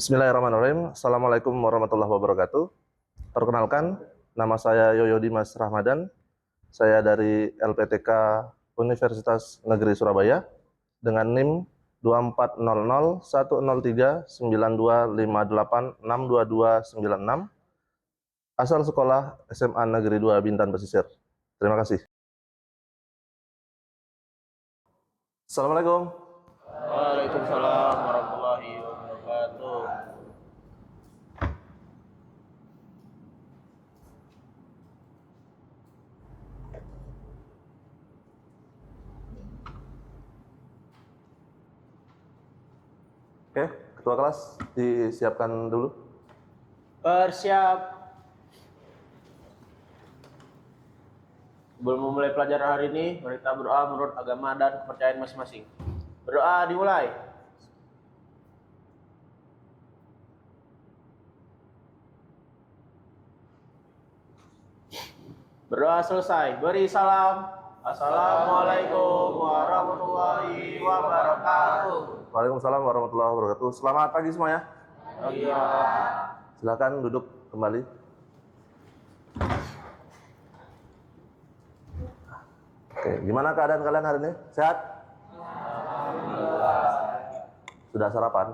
Bismillahirrahmanirrahim. Assalamualaikum warahmatullahi wabarakatuh. Perkenalkan, nama saya Yoyo Dimas Rahmadan. Saya dari LPTK Universitas Negeri Surabaya dengan NIM 2400103925862296. Asal sekolah SMA Negeri 2 Bintan Pesisir. Terima kasih. Assalamualaikum. Waalaikumsalam warahmatullahi wabarakatuh. Oke, ketua kelas disiapkan dulu. Bersiap. Sebelum memulai pelajaran hari ini, mari kita berdoa menurut agama dan kepercayaan masing-masing. Berdoa dimulai. Berdoa selesai. Beri salam. Assalamualaikum warahmatullahi wabarakatuh. Waalaikumsalam warahmatullahi wabarakatuh. Selamat pagi semuanya. Iya. Silakan duduk kembali. Oke, gimana keadaan kalian hari ini? Sehat? Alhamdulillah. Sudah sarapan?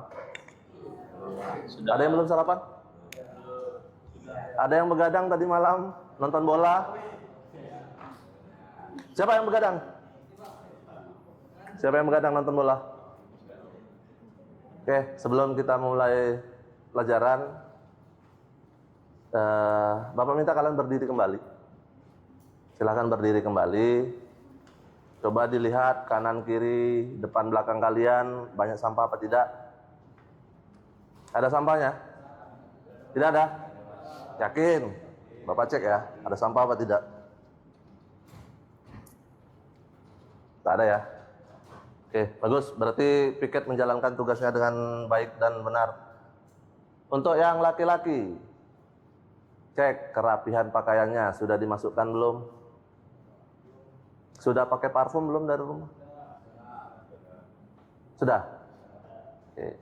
Sudah. Ada yang belum sarapan? Ada yang begadang tadi malam nonton bola? Siapa yang begadang? Siapa yang begadang nonton bola? Oke, sebelum kita mulai pelajaran, Bapak minta kalian berdiri kembali. Silahkan berdiri kembali. Coba dilihat kanan kiri, depan belakang kalian, banyak sampah apa tidak? Ada sampahnya? Tidak ada? Yakin? Bapak cek ya, ada sampah apa tidak? Tak ada ya? Oke, bagus. Berarti piket menjalankan tugasnya dengan baik dan benar. Untuk yang laki-laki, cek kerapihan pakaiannya. Sudah dimasukkan belum? Sudah pakai parfum belum dari rumah? Sudah? Oke.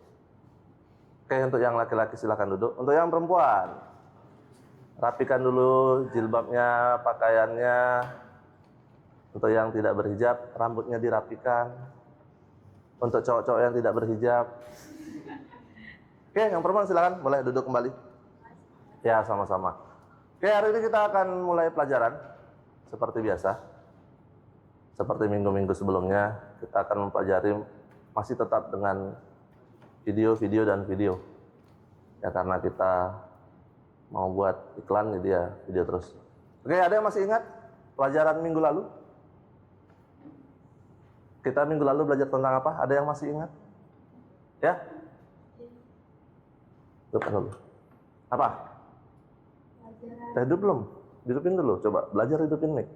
Oke, untuk yang laki-laki silakan duduk. Untuk yang perempuan, rapikan dulu jilbabnya, pakaiannya. Untuk yang tidak berhijab, rambutnya dirapikan. Untuk cowok-cowok yang tidak berhijab. Oke, yang perempuan silakan boleh duduk kembali. Ya, sama-sama. Oke, hari ini kita akan mulai pelajaran seperti biasa. Seperti minggu-minggu sebelumnya, kita akan mempelajari masih tetap dengan video dan video. Ya, karena kita mau buat iklan, jadi ya video terus. Oke, ada yang masih ingat pelajaran minggu lalu? Kita minggu lalu belajar tentang apa? Ada yang masih ingat? Ya? Duduk dulu. Apa? Hidup belum? Hidupin dulu, coba belajar hidupin mic.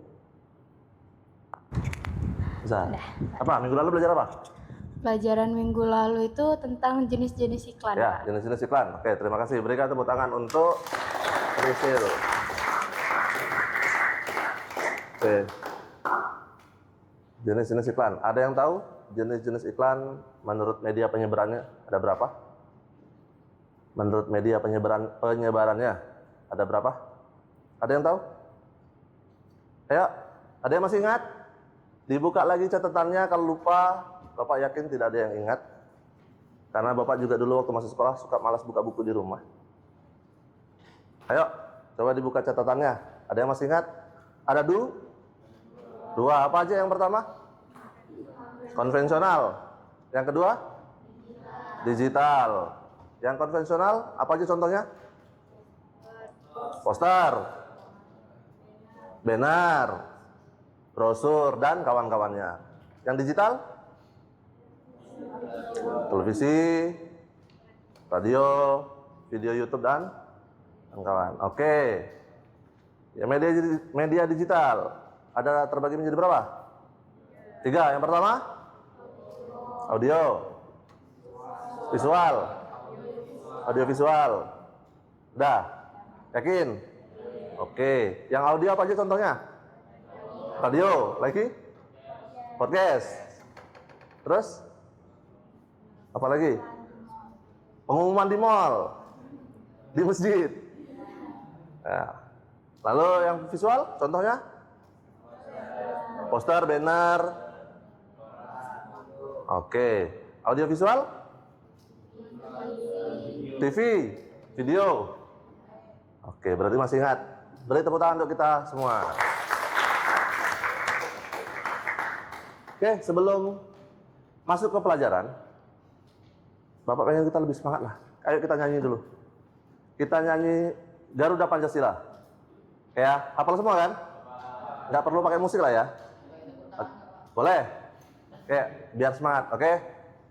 Bisa. Apa? Minggu lalu belajar apa? Pelajaran minggu lalu itu tentang jenis-jenis iklan. Ya, jenis-jenis iklan. Oke, terima kasih. Berikan tepuk tangan untuk Risil. Oke. Jenis-jenis iklan. Ada yang tahu jenis-jenis iklan menurut media penyebarannya ada berapa? Menurut media penyebarannya ada berapa? Ada yang tahu? Ayo, ada yang masih ingat? Dibuka lagi catatannya, kalau lupa, Bapak yakin tidak ada yang ingat. Karena Bapak juga dulu waktu masih sekolah suka malas buka buku di rumah. Ayo, coba dibuka catatannya. Ada yang masih ingat? Ada dua. Apa aja yang pertama? Konvensional. Yang kedua? Digital. Yang konvensional, apa aja contohnya? Poster, banner, brosur, dan kawan-kawannya. Yang digital? Televisi, radio, video YouTube, dan kawan-kawan. Oke. Ya, media digital ada terbagi menjadi berapa? 3. Yang pertama? Audio. Visual. Audiovisual. Udah? Yakin? Oke. Yang audio apa aja contohnya? Radio. Lagi? Podcast. Terus? Apa lagi? Pengumuman di mall, di masjid. Ya. Lalu yang visual, contohnya? Poster, banner. Oke. Audio visual? TV, video. Oke, berarti masih ingat. Beri tepuk tangan untuk kita semua. Oke, sebelum masuk ke pelajaran, Bapak pengen kita lebih semangat lah. Ayo kita nyanyi dulu. Kita nyanyi Garuda Pancasila. Ya, hafal semua kan? Nggak perlu pakai musik lah ya. Boleh? Oke, biar semangat, oke?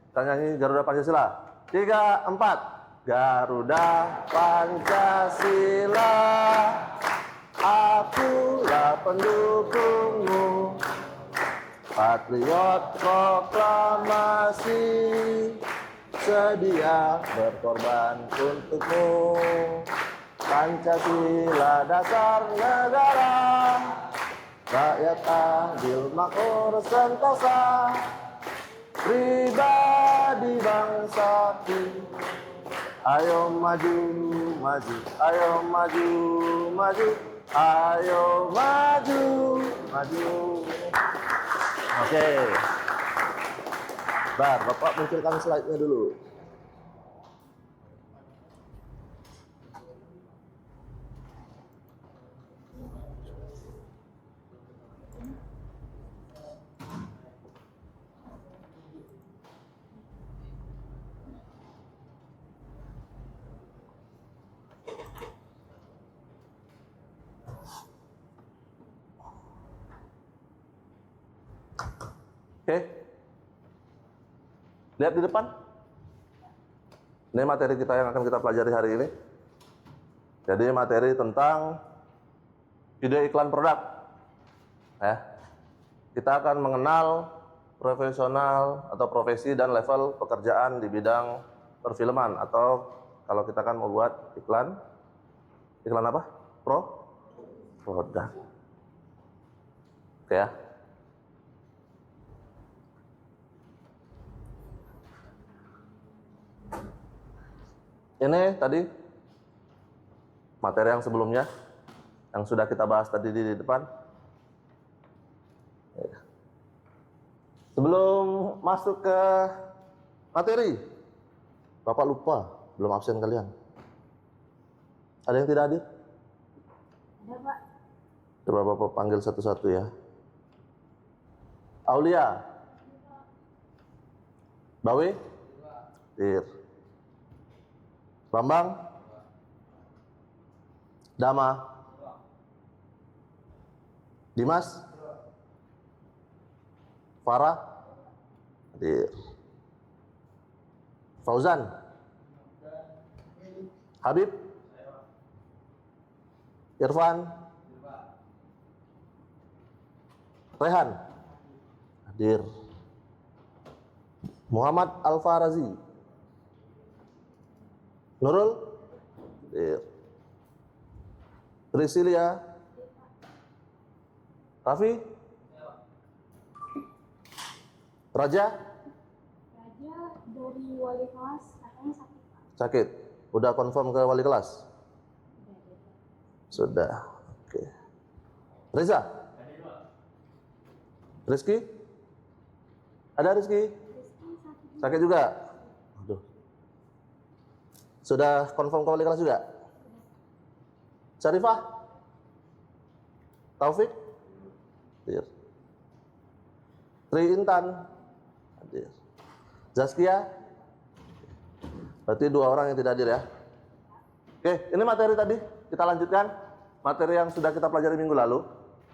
Kita nyanyi Garuda Pancasila. 3, 4. Garuda Pancasila, akulah pendukungmu. Patriot proklamasi, sedia berkorban untukmu. Pancasila dasar negara, rakyat adil makmur sentosa, pribadi bangsaku. Ayo maju, maju, ayo maju, maju, ayo maju, maju. Oke. Bapak munculkan slide-nya dulu. Oke. Lihat di depan. Ini materi kita yang akan kita pelajari hari ini. Jadi materi tentang video iklan produk. Ya. Kita akan mengenal profesional atau profesi dan level pekerjaan di bidang perfilman, atau kalau kita kan mau buat iklan apa? Produk. Oke ya. Ini tadi materi yang sebelumnya, yang sudah kita bahas tadi di depan. Sebelum masuk ke materi, Bapak lupa, belum absen kalian. Ada yang tidak hadir? Ada, Pak. Coba Bapak panggil satu-satu ya. Aulia. Bawi? Hadir. Bambang? Dama? Dimas? Farah? Hadir. Fauzan? Habib? Irfan? Rehan? Hadir. Muhammad Al-Farazi? Nurul? Hadir. Priscilia? Raffi? Raja? Raja dari wali kelas katanya sakit, Pak. Sakit. Udah confirm ke wali kelas? Sudah. Oke. Reza? Rizky? Ada Rizky? Sakit juga? Aduh. Sudah confirm ke wali kelas juga? Syarifah? Taufik? Hadir. Tri Intan? Hadir. Zaskia? Berarti 2 orang yang tidak hadir ya. Oke, ini materi tadi. Kita lanjutkan materi yang sudah kita pelajari minggu lalu,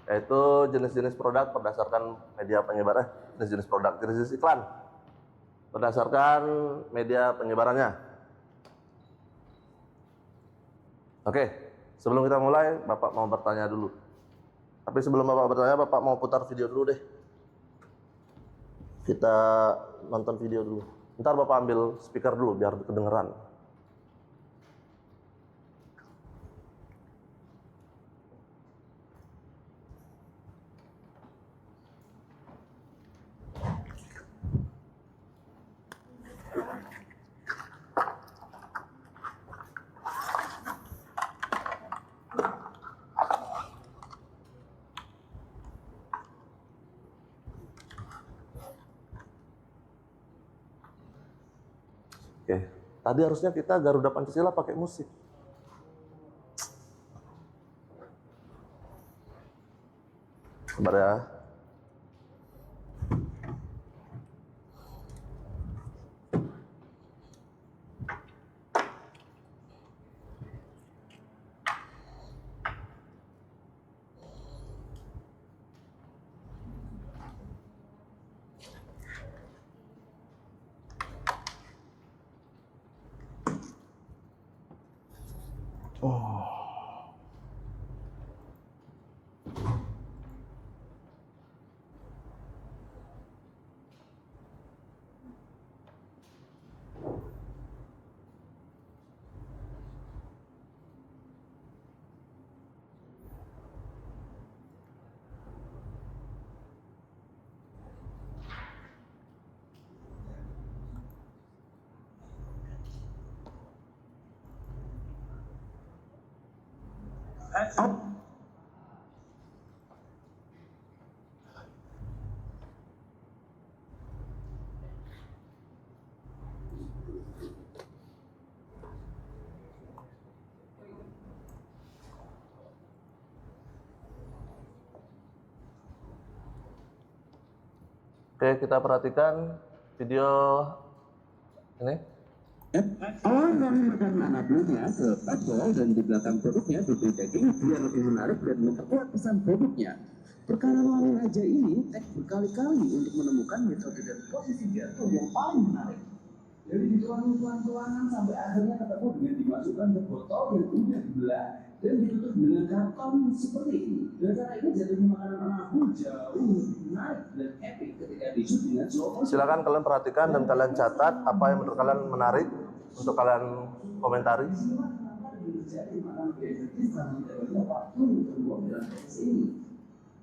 yaitu jenis-jenis produk berdasarkan media penyebaran, jenis-jenis produk, jenis iklan berdasarkan media penyebarannya. Oke, sebelum kita mulai, Bapak mau bertanya dulu. Tapi sebelum Bapak bertanya, Bapak mau putar video dulu deh. Kita nonton video dulu. Ntar Bapak ambil speaker dulu biar kedengeran. Oke, tadi harusnya kita Garuda Pancasila pakai musik. Sabar ya. Oke, kita perhatikan video ini. Awal mengenalkan anak buahnya ke toko dan di belakang produknya diberi daging biar lebih menarik dan memperkuat pesan produknya. Perkara lalu aja ini tek berkali-kali untuk menemukan metode dan posisi jatuh yang paling menarik. Dari dituangin pelan-pelan sampai akhirnya ketemu dengan dimasukkan ke botol yang udah dibelah dan ditutup dengan karton seperti ini. Dan cara ini jatuhnya makanan anak buah jauh lebih menarik dan epic ketika dicut dengan slow motion. Silakan kalian perhatikan dan kalian catat apa yang menurut kalian menarik untuk kalian komentari.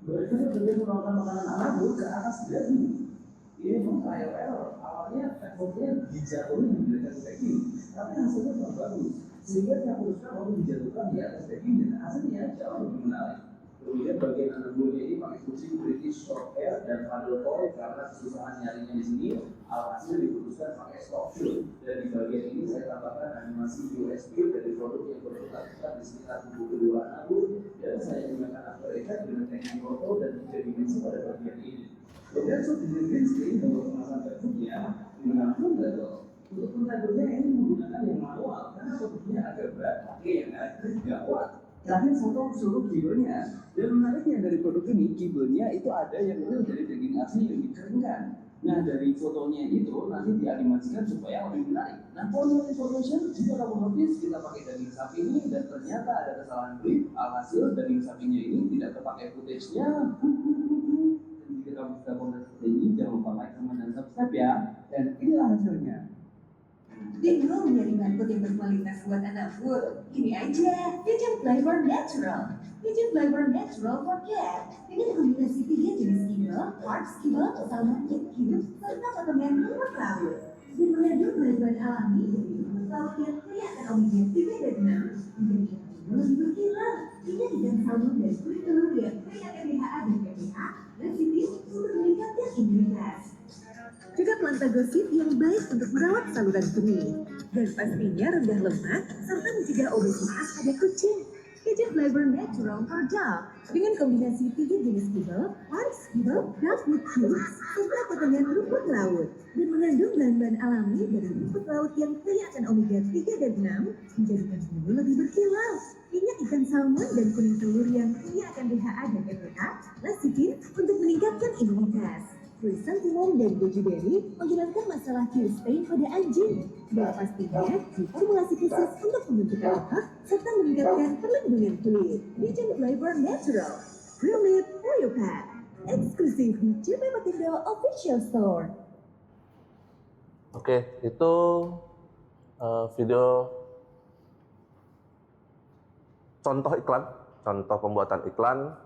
Mereka berbeda melakukan makanan anak buah ke atas daging. Ini pun trial error. Awalnya effortnya dijatuhin menggunakan daging, tapi hasilnya tak bagus. Sehingga saya putuskan untuk dijatuhkan di atas daging dan hasilnya jauh lebih menarik. Kemudian bagian anak buahnya ini pakai kucing British Shorthair dan paddle toy karena kesusahan nyarinya di sini. Alhasil diputuskan pakai stock shoot. Dan di bagian ini saya tambahkan animasi USB dari produk yang berputar-putar di sekitar tubuh kedua anak buah. Dan saya gunakan After Effects dengan teknik foto dan 3 dimensi pada bagian ini. Kemudian sudah di green screen untuk pemasangan bentuknya menggunakan label. Untuk labelnya ini menggunakan yang manual karena bentuknya agak berat, tapi yang agak kuat. Terakhir foto seluruh kibelnya. Dan menariknya dari produk ini, kibelnya itu ada yang real dari daging asli yang dikeringkan. Nah dari fotonya itu nanti dianimasikan supaya lebih menarik. Nah for more information, jika kamu notice kita pakai daging sapi ini dan ternyata ada kesalahan grip, alhasil daging sapinya ini tidak terpakai footage-nya. Jika kamu sudah konten seperti ini, jangan lupa like, comment, dan subscribe ya. Dan inilah hasilnya. Bingung nyari bahan yang berkualitas buat anak buah? Ini aja, Pigeon Flavor Natural. Pigeon Flavor Natural for Cat. Dengan kombinasi 3 jenis kibel, quartz kibel, salmon kibel, serta potongan rumput laut. Dan mengandung bahan-bahan alami dari rumput laut yang kaya akan omega 3 dan 6, menjadikan kibel lebih berkilau. Ini ikan salmon dan kulit telur yang kaya akan DHA dan PPA, dan sitis untuk meningkatkan imunitas. Juga plantagosit yang baik untuk merawat saluran kemih. Dan pastinya rendah lemak serta mencegah obesitas pada kucing. Pigeon Flavor Natural for Dog dengan kombinasi 3 jenis kibel, quartz kibel, dogwood cubes, serta potongan rumput laut. Dan mengandung bahan-bahan alami dari rumput laut yang kaya akan omega 3 dan 6, menjadikan bulu lebih berkilau. Minyak ikan salmon dan kuning telur yang kaya akan DHA dan EPA, lecitin untuk meningkatkan imunitas. Chrysanthemum dan goji berry menghilangkan masalah tear stain pada anjing. Dan pastinya formulasi khusus untuk pembentukan otot serta meningkatkan perlindungan kulit. Pigeon Flavor Natural, Real Lip Oyopat, eksklusif di CP Matindo Official Store. Oke, itu video contoh iklan, contoh pembuatan iklan,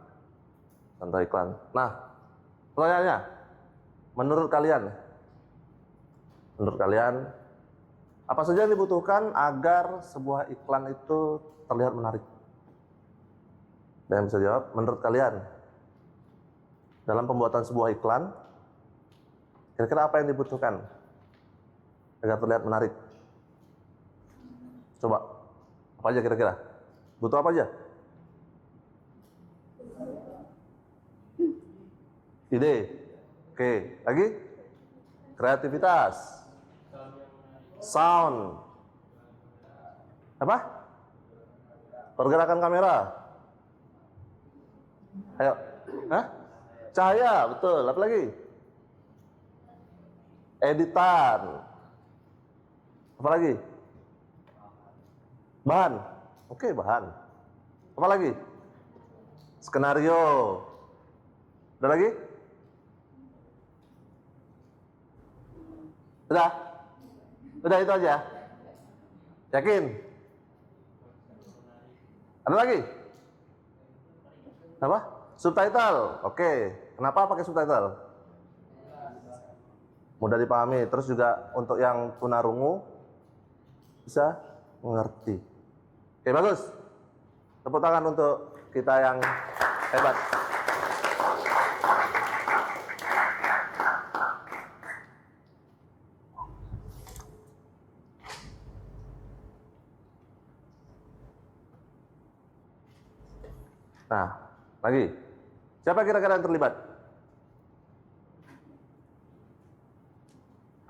contoh iklan. Nah, pertanyaannya, menurut kalian, apa saja yang dibutuhkan agar sebuah iklan itu terlihat menarik? Dan yang bisa jawab, menurut kalian, dalam pembuatan sebuah iklan, kira-kira apa yang dibutuhkan agar terlihat menarik? Coba, apa aja kira-kira? Butuh apa aja? Ide. Oke, lagi? Kreativitas. Sound. Apa? Pergerakan kamera. Ayo. Hah? Cahaya, betul. Apa lagi? Editan. Apa lagi? Bahan. Oke, bahan. Apa lagi? Skenario. Ada lagi? Udah? Udah itu aja? Yakin? Ada lagi? Apa? Subtitle. Oke. Kenapa pakai subtitle? Mudah dipahami. Terus juga untuk yang tunarungu bisa mengerti. Oke, bagus. Tepuk tangan untuk kita yang hebat. Nah, lagi. Siapa kira-kira yang terlibat?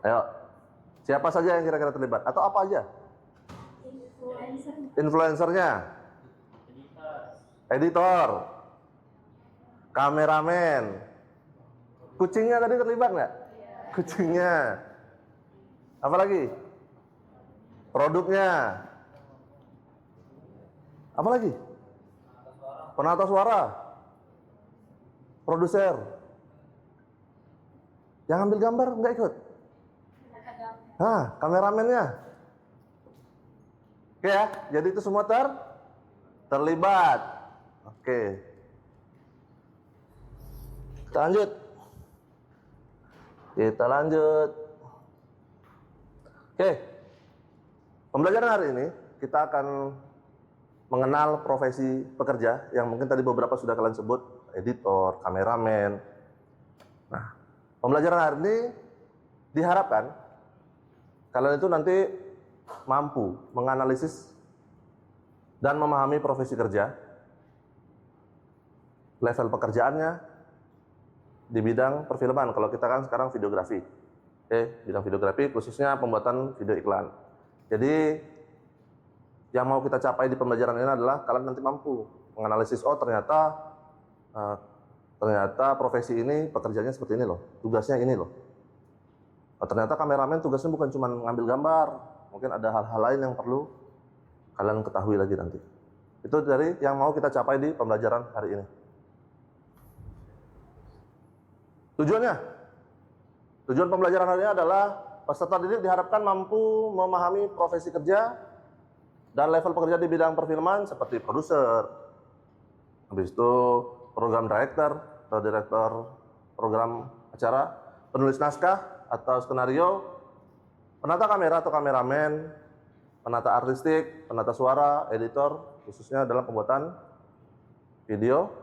Ayo. Siapa saja yang kira-kira terlibat? Atau apa aja? Influencernya. Editor. Kameramen. Kucingnya tadi terlibat nggak? Kucingnya. Apa lagi? Produknya. Apa lagi? Penata suara. Produser. Yang ambil gambar nggak ikut? Kameramennya. Oke ya, jadi itu semua terlibat. Oke. Kita lanjut. Oke. Pembelajaran hari ini kita akan mengenal profesi pekerja yang mungkin tadi beberapa sudah kalian sebut, editor, kameramen. Nah, pembelajaran hari ini diharapkan kalian itu nanti mampu menganalisis dan memahami profesi kerja, level pekerjaannya di bidang perfilman. Kalau kita kan sekarang videografi. Bidang videografi khususnya pembuatan video iklan. Jadi yang mau kita capai di pembelajaran ini adalah kalian nanti mampu menganalisis, oh ternyata profesi ini pekerjaannya seperti ini loh, tugasnya ini loh. Oh, ternyata kameramen tugasnya bukan cuma ngambil gambar, mungkin ada hal-hal lain yang perlu kalian ketahui lagi nanti. Itu dari yang mau kita capai di pembelajaran hari ini. Tujuan pembelajaran hari ini adalah peserta didik diharapkan mampu memahami profesi kerja dan level pekerja di bidang perfilman seperti produser, habis itu program director atau direktur program acara, penulis naskah atau skenario, penata kamera atau kameramen, penata artistik, penata suara, editor, khususnya dalam pembuatan video,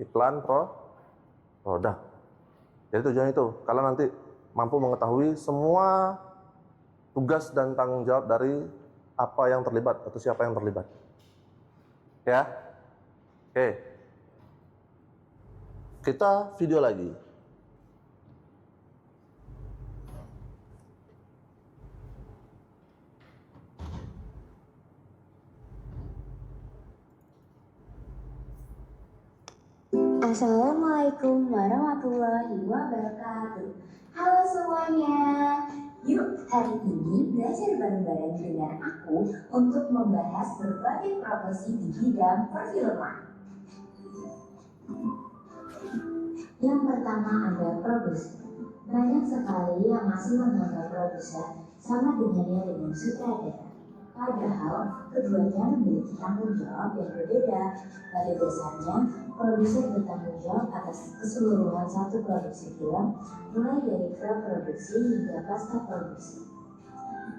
iklan, produk. Jadi tujuan itu, kalian nanti mampu mengetahui semua tugas dan tanggung jawab dari apa yang terlibat atau siapa yang terlibat. Ya? Oke. Kita video lagi. Assalamualaikum warahmatullahi wabarakatuh. Halo semuanya. Yuk hari ini belajar bareng-bareng dengan aku untuk membahas berbagai profesi di bidang perfilman. Yang pertama ada produser. Banyak sekali yang masih menganggap produser sama dengannya dengan sutradara. Padahal keduanya memiliki tanggung jawab yang berbeda. Pada dasarnya, produser bertanggung jawab atas keseluruhan satu produksi film, mulai dari pra-produksi hingga pasca-produksi.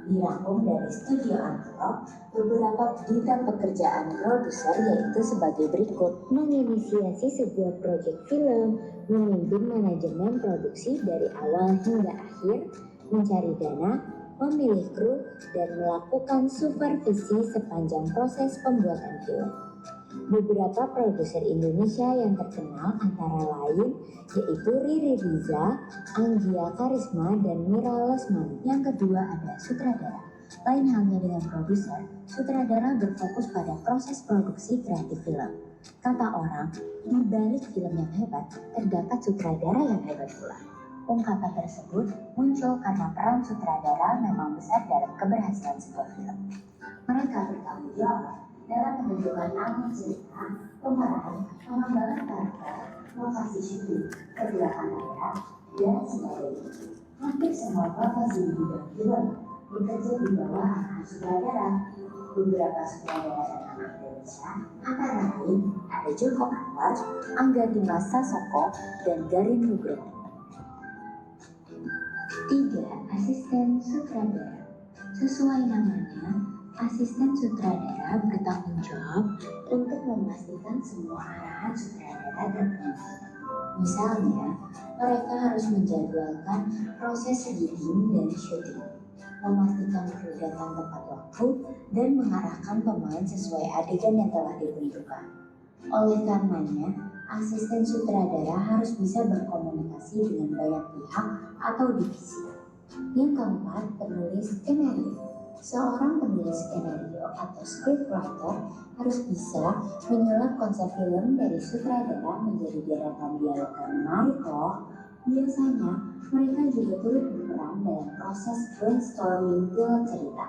Dirangkum dari Studio Antro, beberapa bidang pekerjaan produser yaitu sebagai berikut: menginisiasi sebuah proyek film, memimpin manajemen produksi dari awal hingga akhir, mencari dana, memilih kru, dan melakukan supervisi sepanjang proses pembuatan film. Beberapa produser Indonesia yang terkenal antara lain yaitu Riri Riza, Anggia Karisma, dan Mira Lesmana. Yang kedua ada sutradara. Lain halnya dengan produser, sutradara berfokus pada proses produksi kreatif film. Kata orang, di balik film yang hebat, terdapat sutradara yang hebat pula. Ungkapan tersebut muncul karena peran sutradara memang besar dalam keberhasilan sebuah film. Mereka bertanggung jawab dalam menentukan alur cerita, pemeran, pengembangan karakter, lokasi syuting, pergerakan kamera, dan sebagainya. Hampir semua profesi di bidang film bekerja di bawah arahan sutradara. Beberapa sutradara dan anak Indonesia antara lain ada Joko Anwar, Angga Dimas Sasoko, dan Garin Nugroho. 3. Asisten sutradara. Sesuai namanya, asisten sutradara bertanggung jawab untuk memastikan semua arahan sutradara terpenuhi. Misalnya, mereka harus menjadwalkan proses editing dan syuting, memastikan kru datang tepat waktu, dan mengarahkan pemain sesuai adegan yang telah ditentukan. Oleh karenanya, asisten sutradara harus bisa berkomunikasi dengan banyak pihak atau divisi. Yang keempat, penulis skenario. Seorang penulis skenario atau scriptwriter harus bisa menyulap konsep film dari sutradara menjadi deretan dialog yang menarik loh. Biasanya, mereka juga turut berperan dalam proses brainstorming film cerita.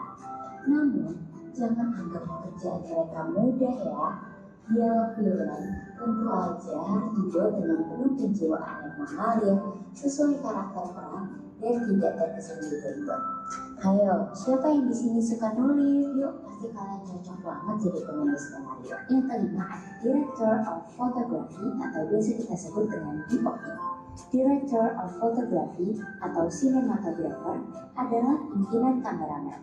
Namun, jangan anggap pekerjaan mereka mudah ya. Dialog film tentu aja harus dibuat dengan penuh kejiwaan yang mengalir sesuai karakter peran dan tidak terkesan ribet. Ayo, siapa yang di sini suka nulis? Yuk, pasti kalian cocok banget jadi penulis skenario. Yang kelima ada Director of Photography atau biasa kita sebut dengan DOP. Director of Photography atau Cinematographer adalah pimpinan kameramen.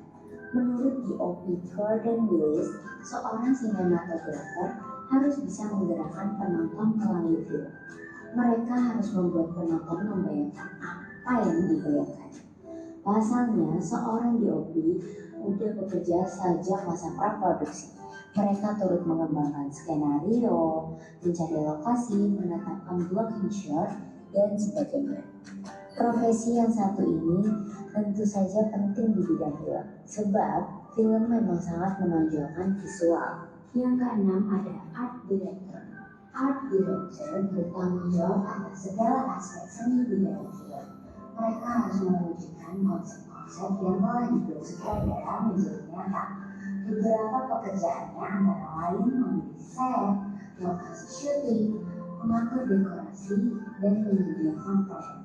Menurut DOP Gordon Willis, seorang sinematografer harus bisa menggerakkan penonton melalui film. Mereka harus membuat penonton membayangkan apa yang dibayangkan. Pasalnya, seorang DOP udah bekerja sejak masa praproduksi. Mereka turut mengembangkan skenario, mencari lokasi, menetapkan blocking shot, dan sebagainya. Profesi yang satu ini tentu saja penting di bidang film, sebab film memang sangat menonjolkan visual. Yang keenam ada Art Director. Art Director bertanggung jawab atas segala aspek seni di dalam film. Mereka harus mewujudkan konsep-konsep yang telah dibuat sutradara menjadi nyata. Beberapa pekerjaannya antara lain memilih set, lokasi syuting, mengatur dekorasi, dan menyediakan proyek.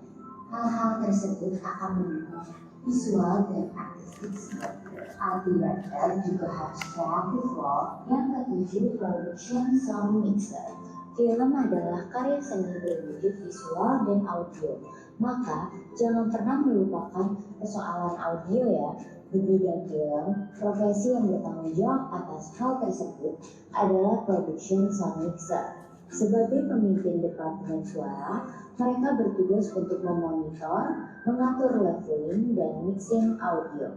Hal-hal tersebut akan mendukung visual dan artistik sebuah film. Art Director juga harus kreatif loh. Yang ketujuh, Production Sound Mixer. Film adalah karya seni berwujud visual dan audio. Maka, jangan pernah melupakan persoalan audio ya. Di bidang film, profesi yang bertanggung jawab atas hal tersebut adalah Production Sound Mixer. Sebagai pemimpin departemen suara, mereka bertugas untuk memonitor, mengatur leveling, dan mixing audio.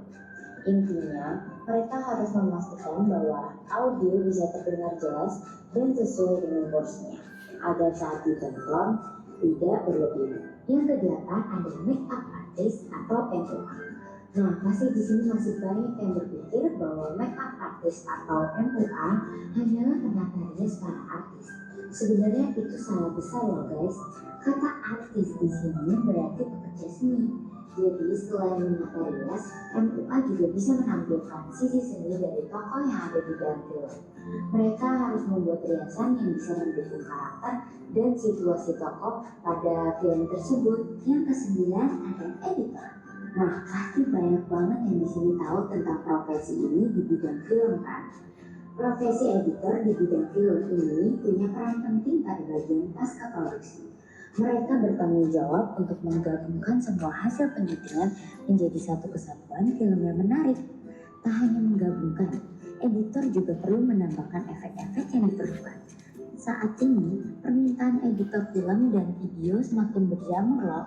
Intinya, mereka harus memastikan bahwa audio bisa terdengar jelas dan sesuai dengan porsinya, agar saat ditonton tidak berlebihan. Yang kedelapan ada makeup artist atau MUA. Nah, pasti di sini masih banyak yang berpikir bahwa makeup artist atau MUA hanyalah penata rias para artis. Sebenarnya itu salah besar loh guys. Kata artis di sini berarti pekerja seni. Jadi selain menata rias, MUA juga bisa menampilkan sisi seni dari tokoh yang ada di dalam film. Mereka harus membuat riasan yang bisa mendukung karakter dan situasi tokoh pada film tersebut. Yang kesembilan ada editor. Nah, pasti banyak banget yang di sini tahu tentang profesi ini di bidang film kan? Profesi editor di bidang film ini punya peran penting pada bagian pasca produksi. Mereka bertanggung jawab untuk menggabungkan semua hasil penyutingan menjadi satu kesatuan film yang menarik. Tak hanya menggabungkan, editor juga perlu menambahkan efek-efek yang diperlukan. Saat ini, permintaan editor film dan video semakin berjamur loh.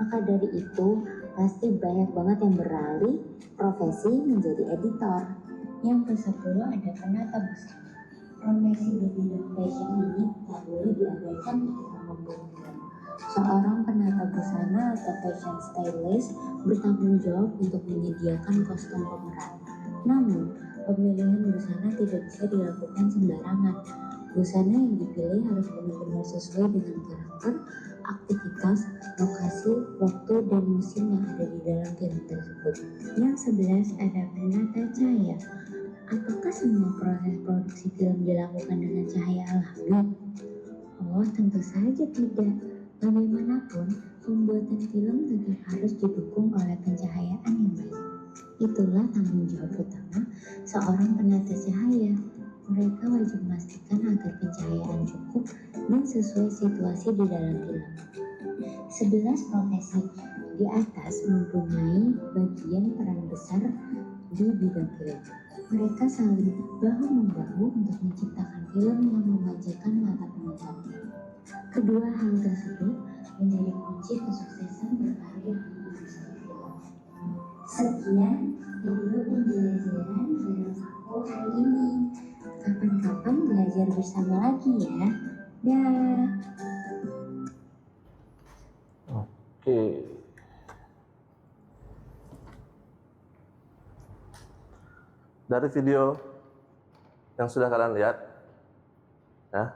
Maka dari itu, pasti banyak banget yang beralih profesi menjadi editor. Yang ke-10 ada penata busana. Profesi di bidang fashion ini tak boleh diabaikan ketika membuat film. Seorang penata busana atau fashion stylist bertanggung jawab untuk menyediakan kostum pemeran. Namun, pemilihan busana tidak bisa dilakukan sembarangan. Busana yang dipilih harus benar-benar sesuai dengan karakter, aktivitas, lokasi, waktu, dan musim yang ada di dalam film tersebut. Yang 11 ada penata cahaya. Apakah semua proses produksi film dilakukan dengan cahaya alami? Oh, tentu saja tidak. Bagaimanapun, pembuatan film tetap harus didukung oleh pencahayaan yang baik. Itulah tanggung jawab utama seorang penata cahaya. Mereka wajib memastikan agar pencahayaan cukup dan sesuai situasi di dalam film. 11 profesi di atas mempunyai bagian peran besar di bidang film. Mereka saling bahu-membahu untuk menciptakan film yang memanjakan mata penonton. Kedua hal tersebut menjadi kunci kesuksesan berkarir di industri film. Sekian video pembelajaran bareng aku hari ini. Kapan-kapan belajar bersama lagi ya. Dah. Oke. Dari video yang sudah kalian lihat, ya,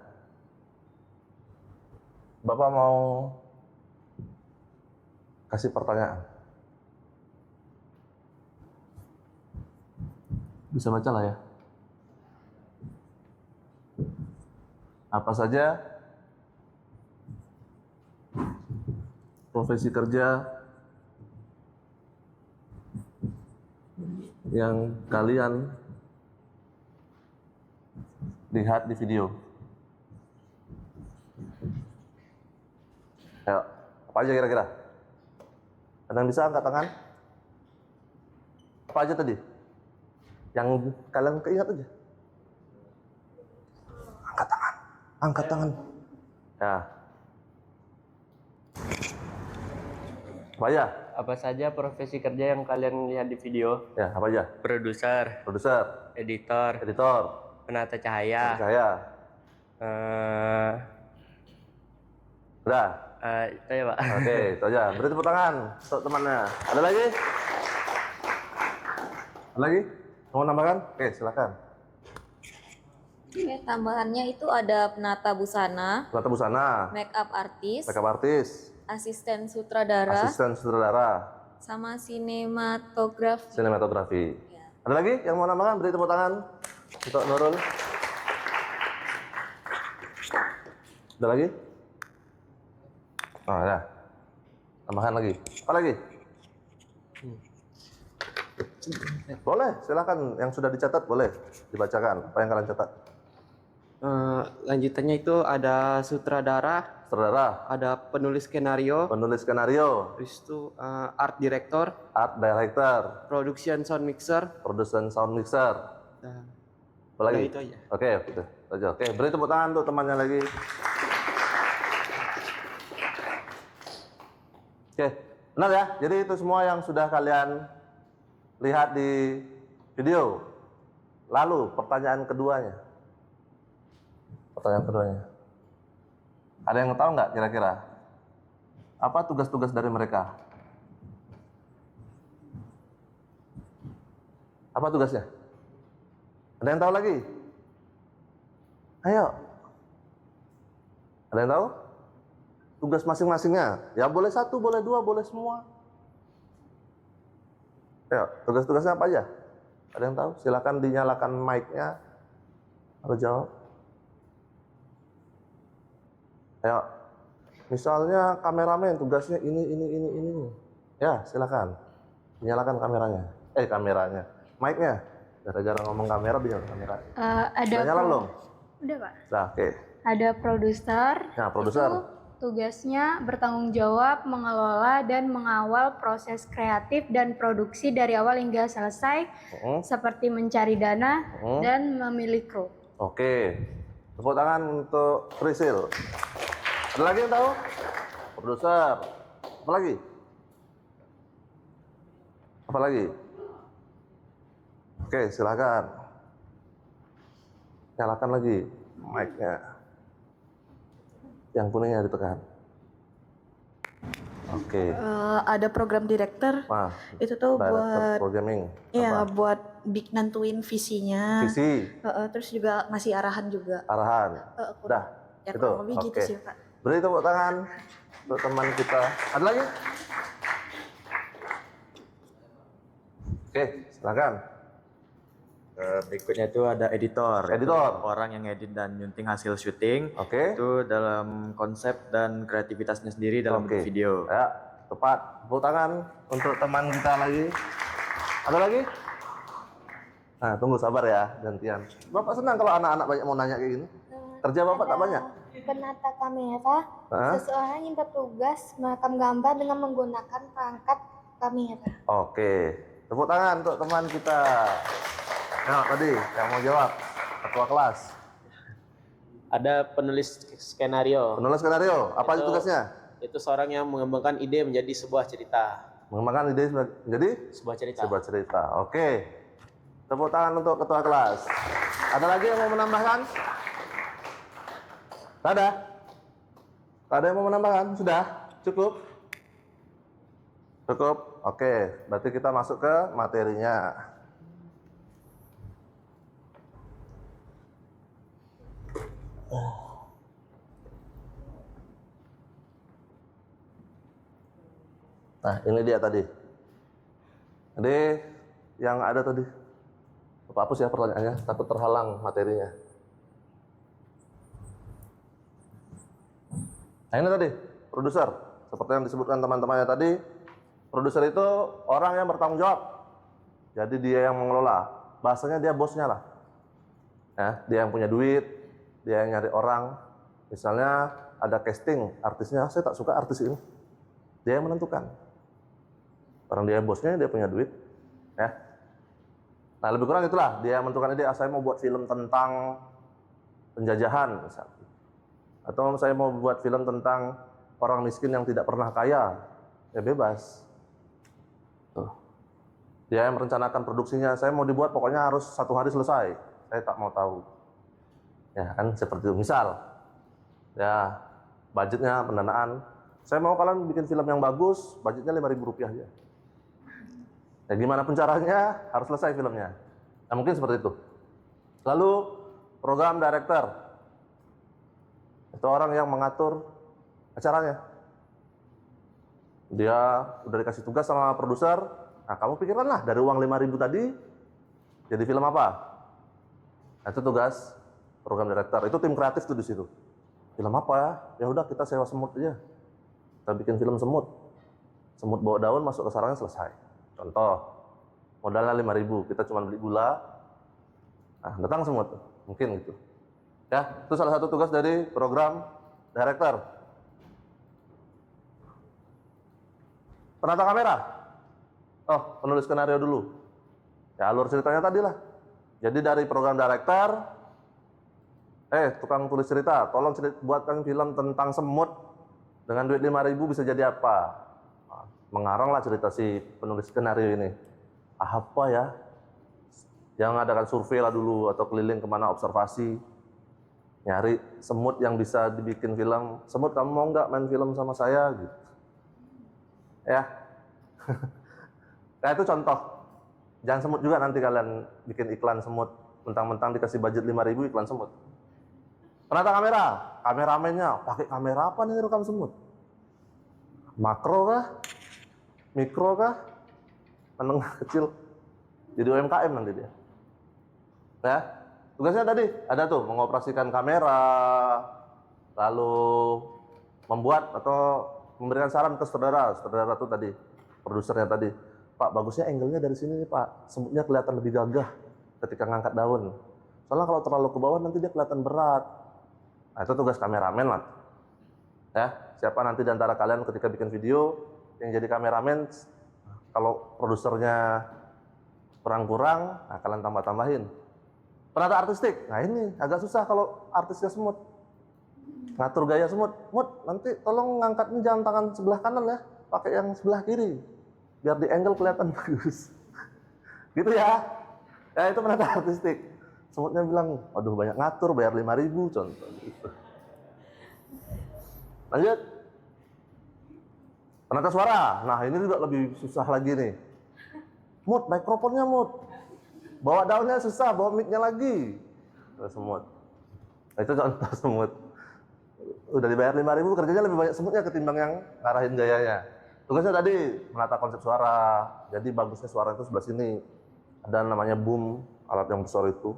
Bapak mau kasih pertanyaan. Bisa baca lah ya. Apa saja profesi kerja yang kalian lihat di video? Ayo, apa aja kira-kira? Ada yang bisa angkat tangan? Apa aja tadi? Yang kalian keingat aja. Angkat tangan. Angkat tangan. Ya. Apa aja? Apa saja profesi kerja yang kalian lihat di video? Ya, apa aja? Produser, Produser, editor, editor, penata cahaya, saya. Udah. itu ya Pak. Oke, itu aja. Beri tepuk tangan untuk temannya. Ada lagi? Ada lagi? Mau nambahkan? Oke, silakan. Oke, tambahannya itu ada penata busana, Penata busana, make up artis, makeup artis, asisten sutradara, asisten sutradara, sama sinematografi. sinematografi. Ya. Ada lagi yang mau nambahkan? Beri tepuk tangan untuk Nurul. Ada lagi? Oh, ya. Tambahan lagi. Apa lagi? Boleh, silakan. Yang sudah dicatat boleh dibacakan. Apa yang kalian catat? Lanjutannya itu ada sutradara, Sutradara, ada penulis skenario, penulis skenario, terus itu art director, art director, production sound mixer. production sound mixer. Nah, Apa lagi? udah itu aja. Oke, itu aja. Oke, beri tepuk tangan untuk temannya lagi. Oke, benar ya? Jadi itu semua yang sudah kalian lihat di video. Lalu pertanyaan keduanya. Pertanyaan keduanya. Ada yang tahu nggak kira-kira? Apa tugas-tugas dari mereka? Apa tugasnya? Ada yang tahu lagi? Ayo. Ada yang tahu? Tugas masing-masingnya. Ya boleh satu, boleh dua, boleh semua. Ayo, tugas-tugasnya apa aja? Ada yang tahu? Silakan dinyalakan mic-nya. Lalu jawab. Ayo. Misalnya kameramen tugasnya ini. Ya, silakan. Dinyalakan kameranya. Kameranya. Mic-nya. Gara-gara ngomong kamera, biar kamera. Ada Udah nyala belum? Udah, Pak. Nah, oke. Ada produser. Nah, produser. Itu tugasnya bertanggung jawab mengelola dan mengawal proses kreatif dan produksi dari awal hingga selesai, seperti mencari dana dan memilih kru. Oke. Tepuk tangan untuk Prisil. Ada lagi yang tahu? Produser. Apa lagi? Apa lagi? Oke, silakan. Nyalakan lagi mic-nya. Yang kuningnya ditekan. Oke. Ada program director, Nah, itu tuh director buat programming. ya Apa? buat nentuin visinya. Visi, Terus juga ngasih arahan juga. arahan. Dah, Ya itu. kurang lebih gitu Oke. sih Pak. Beri tepuk tangan untuk teman kita. Ada lagi? Oke, silakan. Berikutnya itu ada editor. Editor. Orang yang edit dan nyunting hasil syuting. Oke. Itu dalam konsep dan kreativitasnya sendiri dalam Oke. bentuk video. Ya, tepat. Tepuk tangan untuk teman kita lagi. Ada lagi? Nah, tunggu sabar ya, gantian. Bapak senang kalau anak-anak banyak mau nanya kayak gini. Kerja Bapak tak banyak? Penata kamera, Hah? seseorang yang bertugas merekam gambar dengan menggunakan perangkat kamera. Oke. Tepuk tangan untuk teman kita. Nah, tadi yang mau jawab, ketua kelas. Ada penulis skenario. Penulis skenario, apa itu tugasnya? Itu seorang yang mengembangkan ide menjadi sebuah cerita. Mengembangkan ide menjadi Sebuah cerita. sebuah cerita. Oke. Tepuk tangan untuk ketua kelas. Ada lagi yang mau menambahkan? Tak ada? Tak ada yang mau menambahkan? Sudah? Cukup? Cukup? Oke. Berarti kita masuk ke materinya. Nah, ini dia tadi. Jadi yang ada tadi. Bapak hapus ya pertanyaannya, takut terhalang materinya. Nah, ini tadi, produser. Seperti yang disebutkan teman-temannya tadi, produser itu orang yang bertanggung jawab. Jadi dia yang mengelola. Bahasanya dia bosnya lah. Ya, dia yang punya duit, dia yang nyari orang. Misalnya ada casting artisnya, saya tak suka artis ini. Dia yang menentukan. Orang dia bosnya, dia punya duit. Ya. Nah, lebih kurang itulah. Dia yang menentukan ide, saya mau buat film tentang penjajahan misalnya. Atau saya mau buat film tentang orang miskin yang tidak pernah kaya. Ya bebas. Tuh. Dia yang merencanakan produksinya, saya mau dibuat pokoknya harus 1 hari selesai. Saya tak mau tahu. Ya kan seperti itu. Misal, ya budgetnya, pendanaan. Saya mau kalian bikin film yang bagus, budgetnya Rp5.000 aja. Ya gimana pun caranya, harus selesai filmnya. Nah mungkin seperti itu. Lalu, program director. Itu orang yang mengatur acaranya. Dia udah dikasih tugas sama produser, nah kamu pikirkanlah dari uang 5.000 tadi, jadi film apa? Nah, itu tugas program director. Itu tim kreatif tuh di situ. Film apa ya? Ya udah kita sewa semut aja. Kita bikin film semut. Semut bawa daun masuk ke sarangnya selesai. Contoh, modalnya 5.000, kita cuma beli gula. Nah, datang semut. Mungkin gitu. Ya, itu salah satu tugas dari program director. Penata kamera. Oh, penulis skenario dulu. Ya, alur ceritanya tadi lah. Jadi dari program director, tukang tulis cerita, tolong buatkan film tentang semut dengan duit 5.000 bisa jadi apa? Nah, mengarang lah cerita si penulis skenario ini. Apa ya? Yang adakan survei lah dulu atau keliling kemana observasi, nyari semut yang bisa dibikin film. Semut, kamu mau nggak main film sama saya? Gitu. Ya, nah itu contoh. Jangan semut juga nanti kalian bikin iklan semut, mentang-mentang dikasih budget 5.000 iklan semut. Penata kamera, kameramennya pakai kamera apa nih rekam semut? Makro kah? Mikro kah? Menengah, kecil? Jadi UMKM nanti dia. Ya, tugasnya tadi ada tuh mengoperasikan kamera, lalu membuat atau memberikan saran ke saudara tuh tadi, produsernya tadi. Pak, bagusnya angle-nya dari sini nih Pak, semutnya kelihatan lebih gagah ketika ngangkat daun. Soalnya kalau terlalu ke bawah nanti dia kelihatan berat. Nah, itu tugas kameramen lah. Ya, siapa nanti di antara kalian ketika bikin video yang jadi kameramen, kalau produsernya kurang-kurang, nah kalian tambah-tambahin. Penata artistik, nah ini agak susah kalau artisnya semut. Ngatur gaya semut, Mut, nanti tolong ngangkatnya jangan tangan sebelah kanan ya, pakai yang sebelah kiri, biar di angle kelihatan bagus. Gitu ya. Ya itu penata artistik. Semutnya bilang, aduh banyak ngatur, bayar 5.000 contoh gitu. Lanjut. Penata suara. Nah ini juga lebih susah lagi nih. Mut, mikrofonnya mut. Bawa daunnya susah, bawa mic-nya lagi. Semut. Nah, itu contoh semut. Udah dibayar 5.000, kerjanya lebih banyak semutnya ketimbang yang ngarahin gayanya. Tugasnya tadi menata konsep suara. Jadi bagusnya suara itu sebelah sini. Ada namanya boom, alat yang besar itu.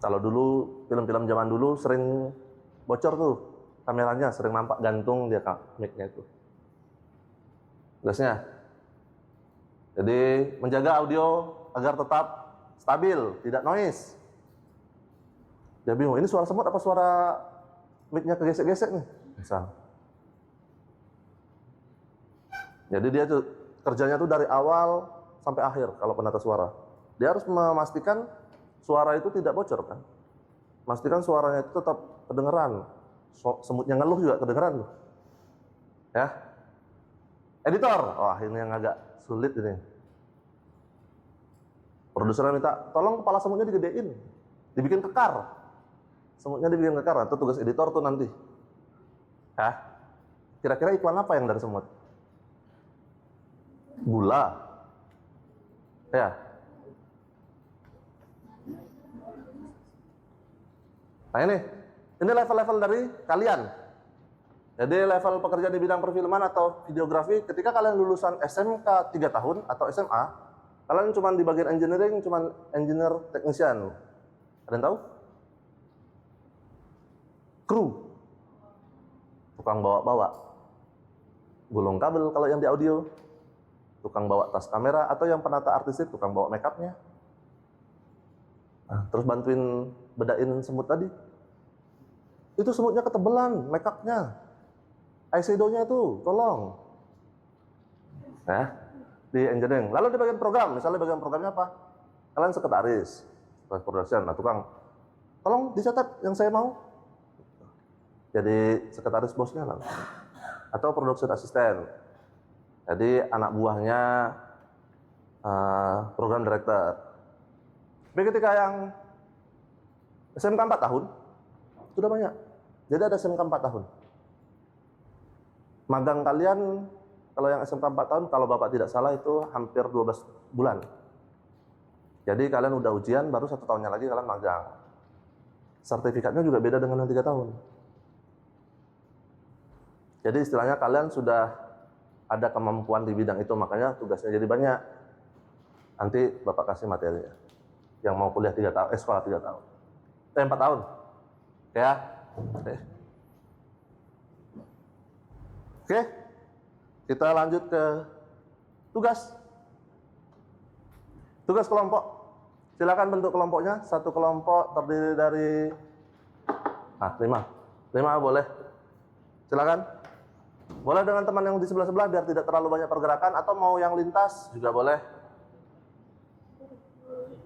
Kalau dulu film-film zaman dulu sering bocor tuh kameranya, sering nampak gantung dia mic-nya itu. Tugasnya. Jadi menjaga audio agar tetap stabil, tidak noise. Dia bingung, ini suara semut apa suara mic-nya kegesek-gesek nih? Misal. Jadi dia tuh kerjanya tuh dari awal sampai akhir kalau penata suara. Dia harus memastikan suara itu tidak bocor kan. Memastikan suaranya itu tetap kedengeran. Semutnya ngeluh juga kedengeran tuh. Ya. Editor. Wah, ini yang agak sulit ini. Produsernya minta, tolong kepala semutnya digedein. Dibikin kekar. Semutnya dibikin kekar. Itu tugas editor tuh nanti. Ya. Kira-kira iklan apa yang dari semut? Gula. Ya. Nah ini level-level dari kalian. Jadi level pekerja di bidang perfilman atau videografi, ketika kalian lulusan SMK 3 tahun atau SMA, kalian cuma di bagian engineering, cuma engineer technician. Ada yang tahu? Kru. Tukang bawa-bawa. Gulung kabel kalau yang di audio. Tukang bawa tas kamera, atau yang penata artistik, tukang bawa make up-nya. Nah, terus bantuin bedain semut tadi. Itu semutnya ketebelan, make up-nya. Eyeshadow-nya tuh, tolong. Nah, di engineering. Lalu di bagian program, misalnya bagian programnya apa? Kalian sekretaris, production, nah tukang, tolong dicatat yang saya mau. Jadi sekretaris bosnya langsung. Atau production assistant. Jadi anak buahnya program director. Tapi ketika yang SMK 4 tahun, sudah banyak. Jadi ada SMK 4 tahun. Magang kalian, kalau yang SMK 4 tahun, kalau Bapak tidak salah itu hampir 12 bulan. Jadi kalian udah ujian, baru 1 tahunnya lagi kalian magang. Sertifikatnya juga beda dengan yang 3 tahun. Jadi istilahnya kalian sudah ada kemampuan di bidang itu, makanya tugasnya jadi banyak. Nanti Bapak kasih materinya. Yang mau kuliah 3 tahun, sekolah 3 tahun. 4 tahun. Ya. Oke. Kita lanjut ke tugas. Tugas kelompok. Silakan bentuk kelompoknya. Satu kelompok terdiri dari 5. 5 boleh. Silakan. Boleh dengan teman yang di sebelah-sebelah biar tidak terlalu banyak pergerakan, atau mau yang lintas juga boleh.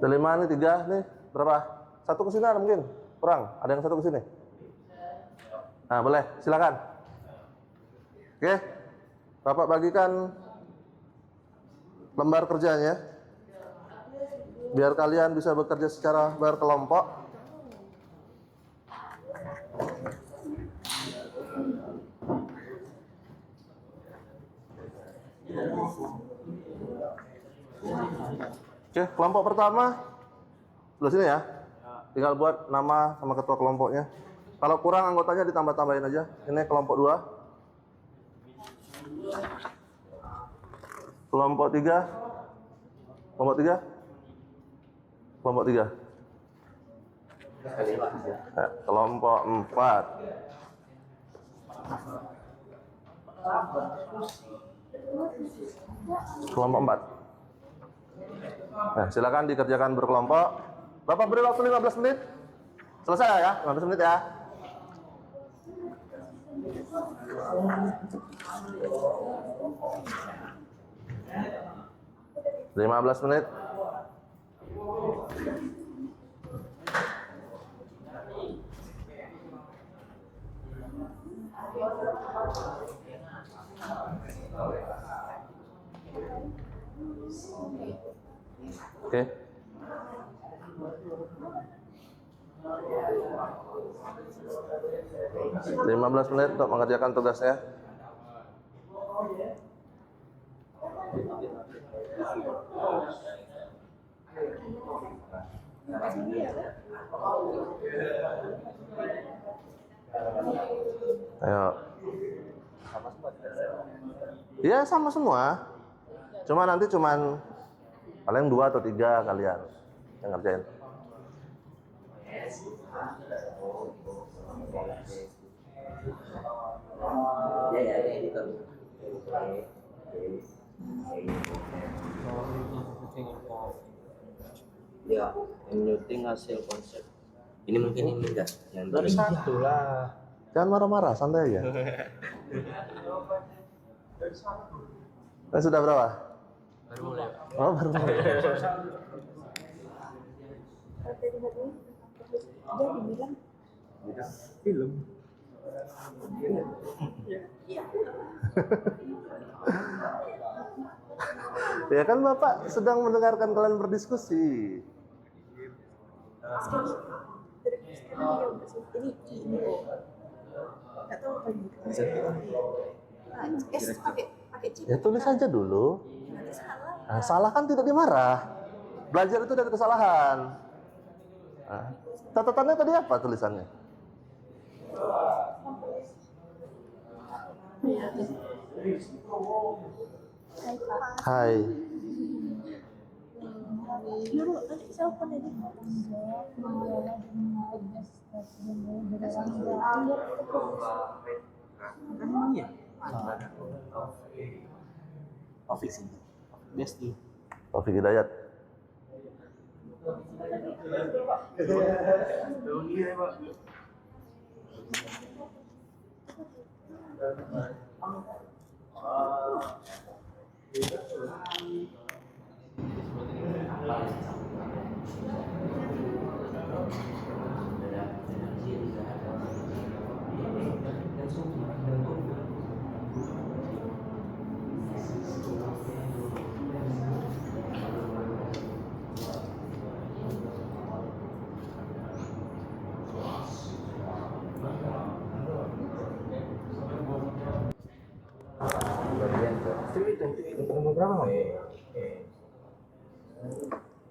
5 nih, 3 nih. Berapa? 1 ke sini ada mungkin? Kurang? Ada yang 1 ke sini? Nah, boleh. Silakan. Oke. Bapak bagikan lembar kerjanya. Biar kalian bisa bekerja secara berkelompok. Oke, kelompok pertama sebelah sini ya. Tinggal buat nama sama ketua kelompoknya. Kalau kurang anggotanya ditambah-tambahin aja. Ini kelompok 2. Kelompok 3. Kelompok 3. Kelompok 3. Kelompok 4. Kelompok 4. Nah, silakan dikerjakan berkelompok. Bapak beri waktu 15 menit. Selesai ya, 15 menit ya. Lima 15 menit. Oke. 15 menit untuk mengerjakan tugasnya. Ayo. Ya sama semua. Cuma nanti paling 2 atau 3 kalian yang ngerjain. Ya, menyuting hasil konsep. Ini mungkin ini enggak yang Dari satu lah. Jangan marah-marah, santai aja. Sudah berapa? Baru mulai. Oh, baru mulai. film. Ya kan Bapak sedang mendengarkan kalian berdiskusi. Ya tulis aja dulu. Nah, salah kan tidak dimarah. Belajar itu dari kesalahan. Nah, catatannya tadi apa tulisannya? Hai. Taufik sih. Besti. Taufik Hidayat.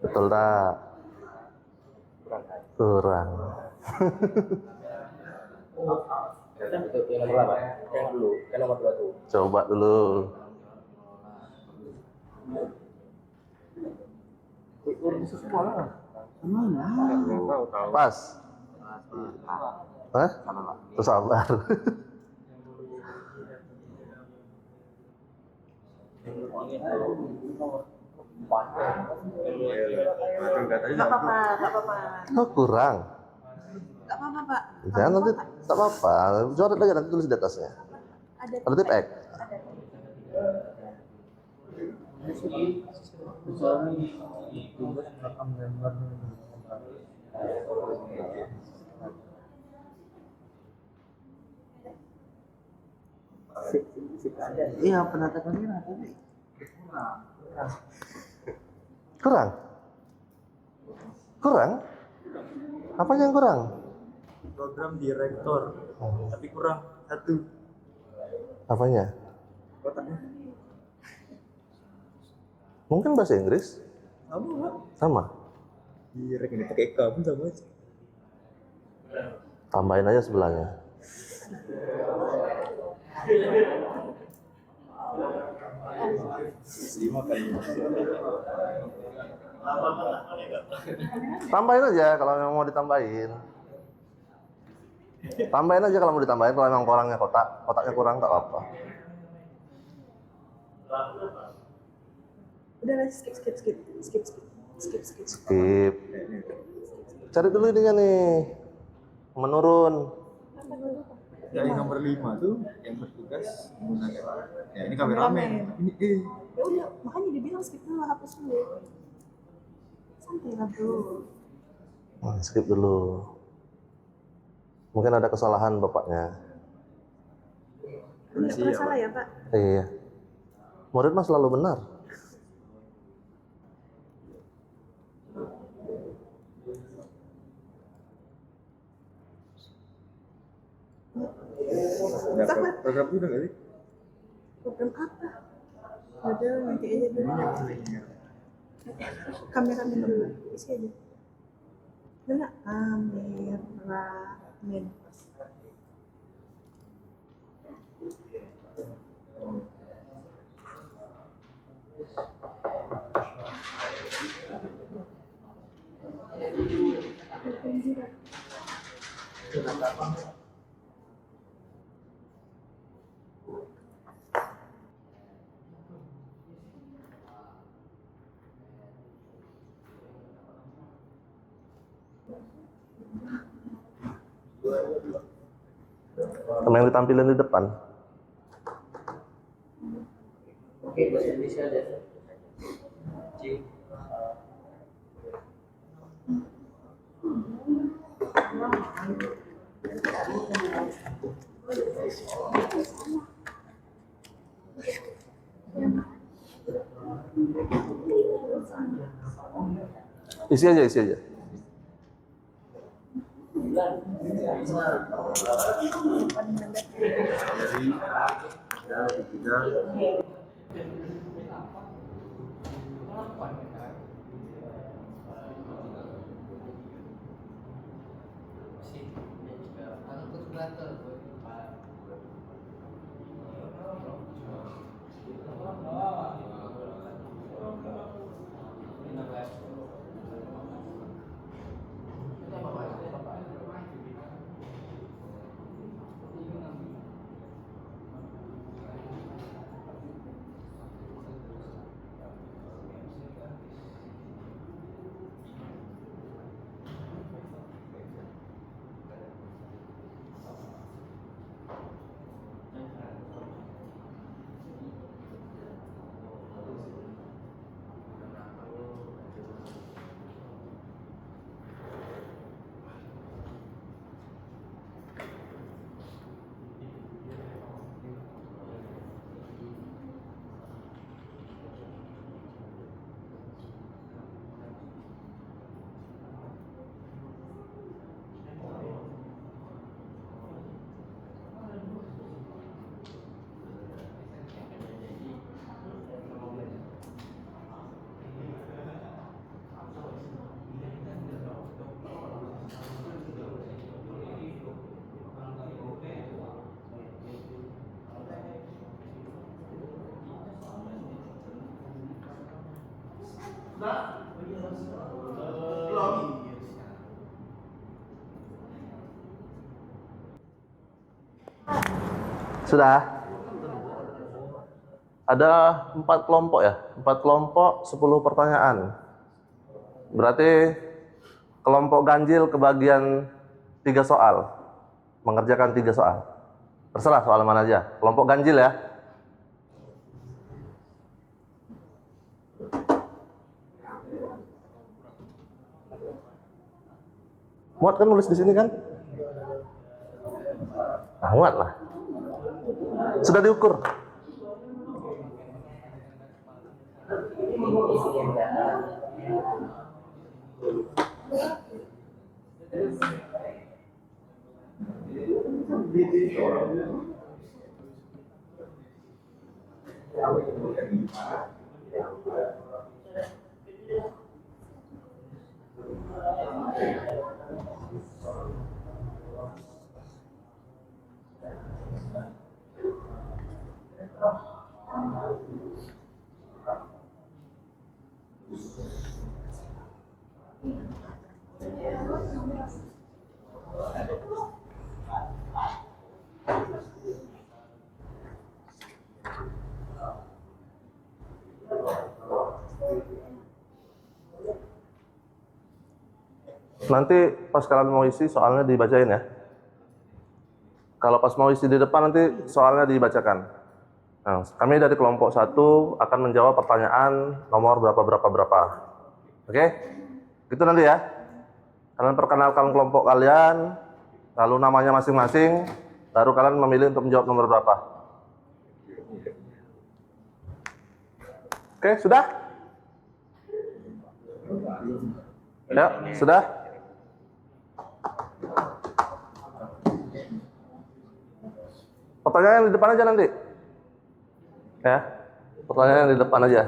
Betul tak? Kurang. Yang nomor berapa? Yang dulu, yang nomor 2 tuh. Coba dulu. Pas. Hah? Terus sabar. Nggak apa-apa. Oh, kurang. Nggak apa-apa, Pak. Jangan nanti tak apa-apa. Coret aja nanti tulis di atasnya. Ada tip X. Iya, penata kamera tapi Kurang? Kurang? Apa yang kurang? Program direktor. Tapi kurang 1. Apanya? Kotaknya. Mungkin bahasa Inggris? Sama, Pak. Sama? Direk ini pakai K pun sama aja. Tambahin aja sebelahnya. Tambahin aja kalau memang mau ditambahin. Tambahin aja kalau mau ditambahin, kalau memang kurangnya kotaknya kurang tak apa-apa. Udah lah, skip. Skip. Cari dulu ininya nih. Menurun. Dari nomor 5 tuh yang bertugas menggunakan. Ya ini kameramen. Ini Ya udah, makanya dibilang skip dulu, hapus dulu. Santai lah, Bro. Skip dulu. Mungkin ada kesalahan bapaknya. Nggak pernah salah ya, Pak? Iya. Murid mah selalu benar. Dapat program udah nggak sih? Program apa? Udah nanti aja dulu. Kameramen dulu. Isi aja. Mana kameramen? Sama yang ditampilin di depan. Oke, bahasa Indonesia aja. Isi aja, isi aja. Sudah? Ada 4 kelompok ya? 4 kelompok, 10 pertanyaan. Berarti kelompok ganjil kebagian 3 soal. Mengerjakan 3 soal. Terserah soal mana aja. Kelompok ganjil ya. Muat kan nulis di sini kan? Nah, muat lah. Sudah diukur. Nanti pas kalian mau isi soalnya dibacain ya. Kalau pas mau isi di depan nanti soalnya dibacakan. Nah, kami dari kelompok 1 akan menjawab pertanyaan nomor berapa. Oke? Gitu nanti ya. Kalian perkenalkan kelompok kalian, lalu namanya masing-masing, baru kalian memilih untuk menjawab nomor berapa. Oke, sudah? Ya, sudah? Pertanyaan yang di depan aja nanti. Ya, pertanyaan yang di depan aja.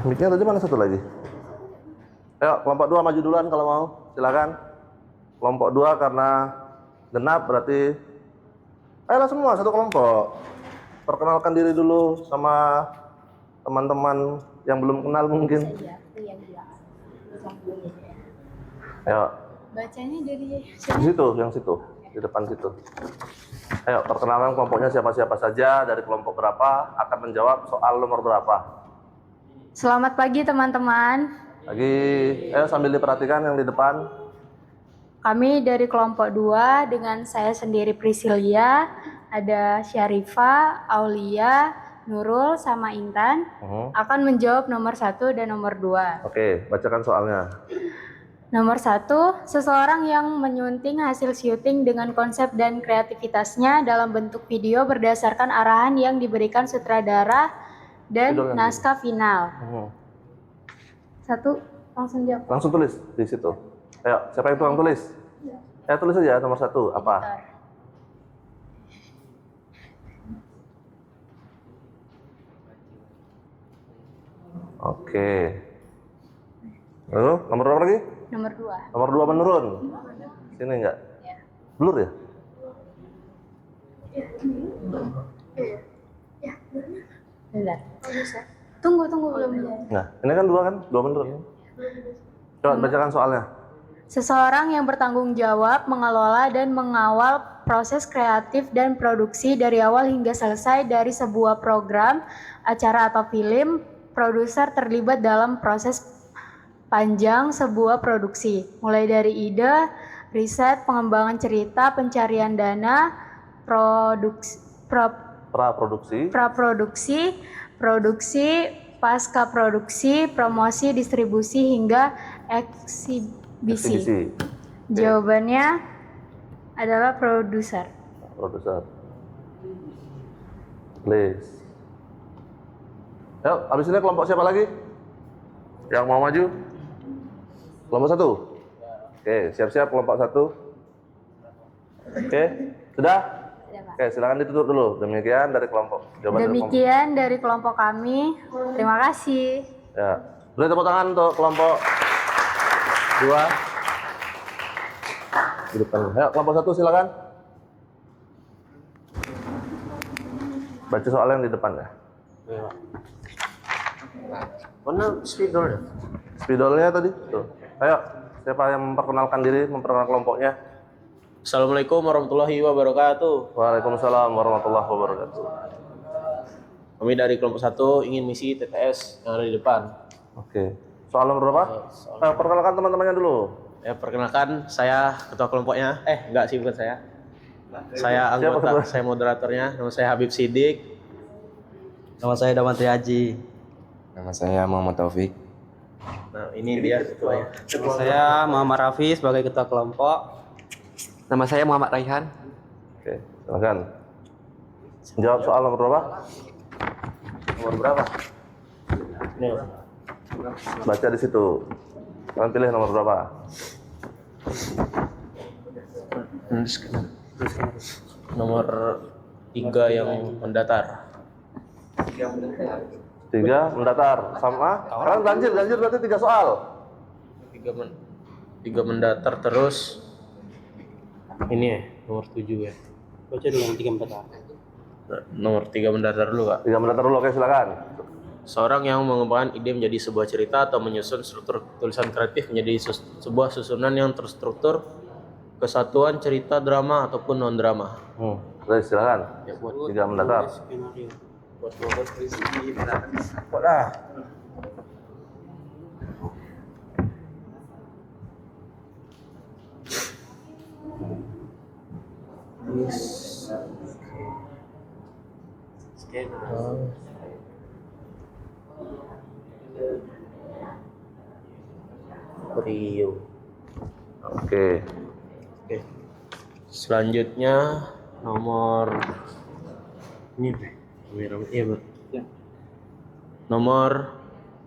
Mic-nya tadi mana satu lagi? Ayo, kelompok 2 maju duluan kalau mau. Silakan. Kelompok 2 karena genap berarti ayolah semua satu kelompok. Perkenalkan diri dulu sama teman-teman yang belum kenal mungkin. Ayo. Bacanya dari Di situ, yang situ, di depan situ. Ayo, perkenalkan kelompoknya siapa-siapa saja, dari kelompok berapa, akan menjawab soal nomor berapa. Selamat pagi teman-teman. Lagi, ayo sambil diperhatikan yang di depan. Kami dari kelompok 2 dengan saya sendiri Priscilia, ada Syarifah, Aulia, Nurul, sama Intan akan menjawab nomor 1 dan nomor 2. Oke, bacakan soalnya. Nomor 1, seseorang yang menyunting hasil syuting dengan konsep dan kreativitasnya dalam bentuk video berdasarkan arahan yang diberikan sutradara dan naskah final. 1, langsung jawab. Langsung tulis di situ. Ayo, siapa yang tukang tulis? Ya, tulis aja nomor 1, apa? Oke. Lalu, nomor berapa lagi? Nomor 2. Nomor 2 menurun. Sini enggak? Blur ya? Bentar. Tunggu belum. Nah, ini kan 2 kan? 2 menurun. Coba bacakan soalnya. Seseorang yang bertanggung jawab mengelola dan mengawal proses kreatif dan produksi dari awal hingga selesai dari sebuah program, acara atau film. Produser terlibat dalam proses panjang sebuah produksi, mulai dari ide, riset, pengembangan cerita, pencarian dana, praproduksi, produksi, pasca produksi, promosi, distribusi hingga eksibisi. Jawabannya adalah produser. Please. Yuk, habis ini kelompok siapa lagi? Yang mau maju? Kelompok 1? Oke, siap-siap kelompok 1. Oke, sudah? Oke, silakan ditutup dulu. Demikian dari kelompok. Demikian dari kelompok kami. Terima kasih. Ya, beri tepuk tangan untuk kelompok 2. Di depan. Ayo, kelompok 1 silakan. Baca soal yang di depan ya. Mana spidolnya? Spidolnya tadi. Tuh. Ayo, siapa yang memperkenalkan diri, memperkenalkan kelompoknya? Assalamualaikum warahmatullahi wabarakatuh. Waalaikumsalam warahmatullahi wabarakatuh. Kami dari kelompok 1 ingin misi TTS yang ada di depan. Oke. Soal nomor berapa? Perkenalkan teman-temannya dulu. Ya, perkenalkan, saya ketua kelompoknya. Enggak sih, bukan saya. Saya anggota, saya moderatornya. Nama saya Habib Sidik. Nama saya Damantri Haji. Nama saya Muhammad Taufik. Nah, ini dia ketuanya. Nama saya Muhammad Rafi sebagai ketua kelompok. Nama saya Muhammad Raihan. Oke, silakan. Jawab soal nomor berapa? Nomor berapa? Nih. Baca di situ. Kalian pilih nomor berapa? Nomor 3 yang mendatar. 3 mendatar sama. Kalian ganjil berarti 3 soal. 3 mendatar terus. Ini ya, nomor 7 ya. Baca dulu yang 3 mendatar. Nomor 3 mendatar dulu, Kak. 3 mendatar dulu, oke silakan. Seorang yang mengembangkan ide menjadi sebuah cerita atau menyusun struktur tulisan kreatif menjadi sebuah susunan yang terstruktur, kesatuan cerita, drama ataupun non drama. Oke, silakan. Ya, buat 3 mendatar. buat presisi. Buat lah. Rio. Oke. Oke. Selanjutnya nomor ini kamera iya Bro. Nomor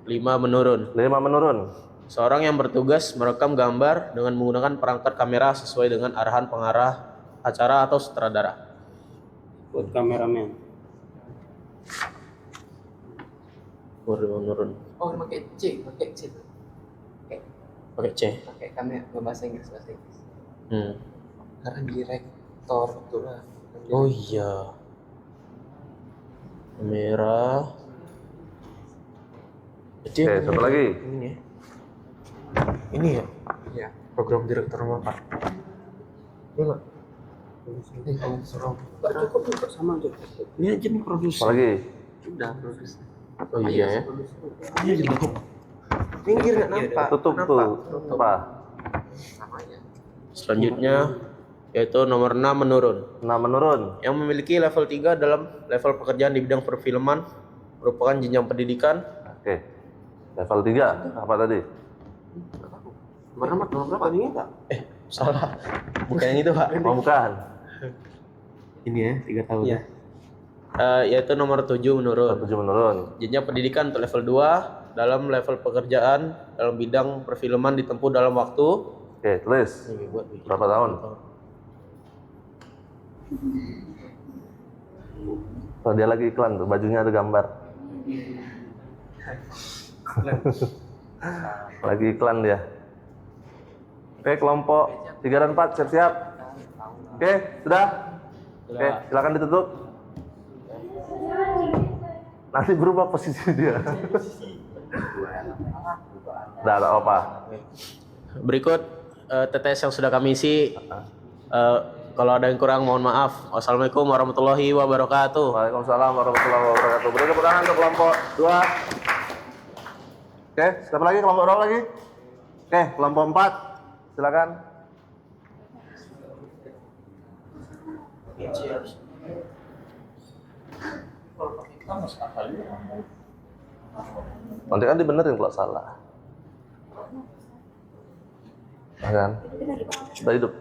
5 menurun. 5 menurun. Seorang yang bertugas merekam gambar dengan menggunakan perangkat kamera sesuai dengan arahan pengarah acara atau sutradara. Buat kameramen. Menurun. Oh, pakai C. Pakai C. Pakai kamera bahasa Inggris. Hmm. Karena direktor tuh lah. Oh iya. Kamera. Oke, satu lagi. Ini ya. Ini ya. Iya. Program direktur makan. Iya nggak? Ini kamu suruh. Cukup juga sama aja. Ini aja nih produser. Apa lagi? Udah produksi. Oh iya ya. Ini aja nih. Minggir nggak nampak. Tutup tuh. Apa? Sama aja. Selanjutnya yaitu nomor 6 menurun. 6 menurun. Yang memiliki level 3 dalam level pekerjaan di bidang perfilman merupakan jenjang pendidikan. Oke. Level 3 apa tadi? Nomor berapa ini Pak? Salah. Bukan yang itu, Pak. Oh, bukan. Ini ya, 3 tahun. Iya. Yaitu nomor 7 menurun. 7 menurun. Jenjang pendidikan untuk level 2 dalam level pekerjaan dalam bidang perfilman ditempuh dalam waktu. Oke, tulis. Berapa tahun? Oh, dia lagi iklan tuh, bajunya ada gambar. Lagi iklan dia. Oke, kelompok 3 dan 4 siap-siap. Oke, sudah? Oke, silakan ditutup. Nanti berubah posisi dia. Udah, tak apa. Berikut TTS yang sudah kami isi. Kalau ada yang kurang mohon maaf. Wassalamualaikum warahmatullahi wabarakatuh. Waalaikumsalam warahmatullahi wabarakatuh. Beri tepuk tangan untuk kelompok 2. Oke, siapa lagi? Kelompok berapa lagi? Oke, kelompok 4. Silakan. Nanti kan dibenerin kalau salah. Nah, kan? Sudah hidup.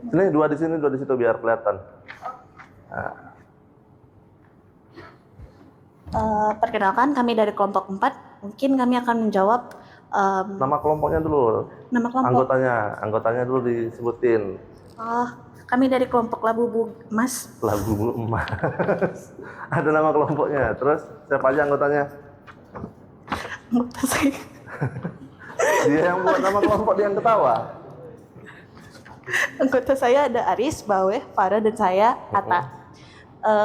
Sini 2 di sini, 2 di situ biar kelihatan. Nah. Perkenalkan, kami dari kelompok 4. Mungkin kami akan menjawab Nama kelompoknya dulu. nama kelompok. Anggotanya dulu disebutin. Kami dari kelompok Labubu Emas. Labu Emas. Ada nama kelompoknya. Terus siapa aja anggotanya? Anggota saya. Dia yang buat nama kelompok, dia yang ketawa. Anggota saya ada Aris, Bawe, Farah, dan saya, Ata.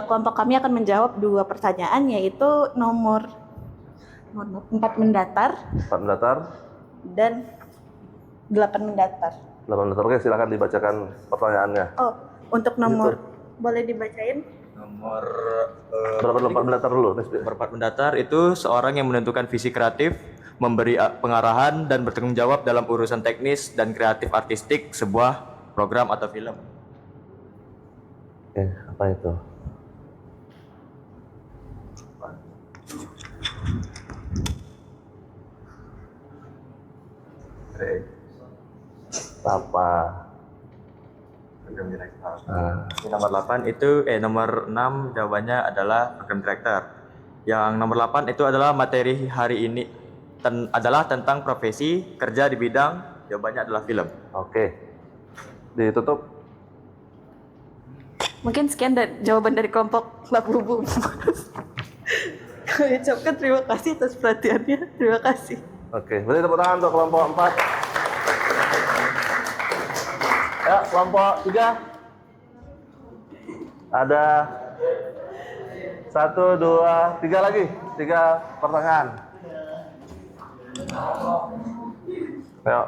Kelompok kami akan menjawab 2 pertanyaan, yaitu nomor 4 mendatar 4 mendatar dan 8 mendatar. 8 mendatar. Oke, silakan dibacakan pertanyaannya. Oh, untuk nomor boleh dibacain? Nomor Berapa 4 mendatar dulu? berempat mendatar itu seorang yang menentukan visi kreatif, memberi pengarahan dan bertanggung jawab dalam urusan teknis dan kreatif artistik sebuah program atau film. Oke, apa itu? Apa? Program director. Nomor 8 itu nomor 6 jawabannya adalah program director. Yang nomor 8 itu adalah materi hari ini adalah tentang profesi kerja di bidang, jawabannya adalah film. Oke. Ditutup. Mungkin sekian jawaban dari kelompok Labubu Emas. Kami ucapkan terima kasih atas perhatiannya. Terima kasih. Oke, beri tepuk tangan untuk kelompok 4. Ya, kelompok 3. Ada 1, 2, 3 lagi. 3 pertanyaan. Ayo.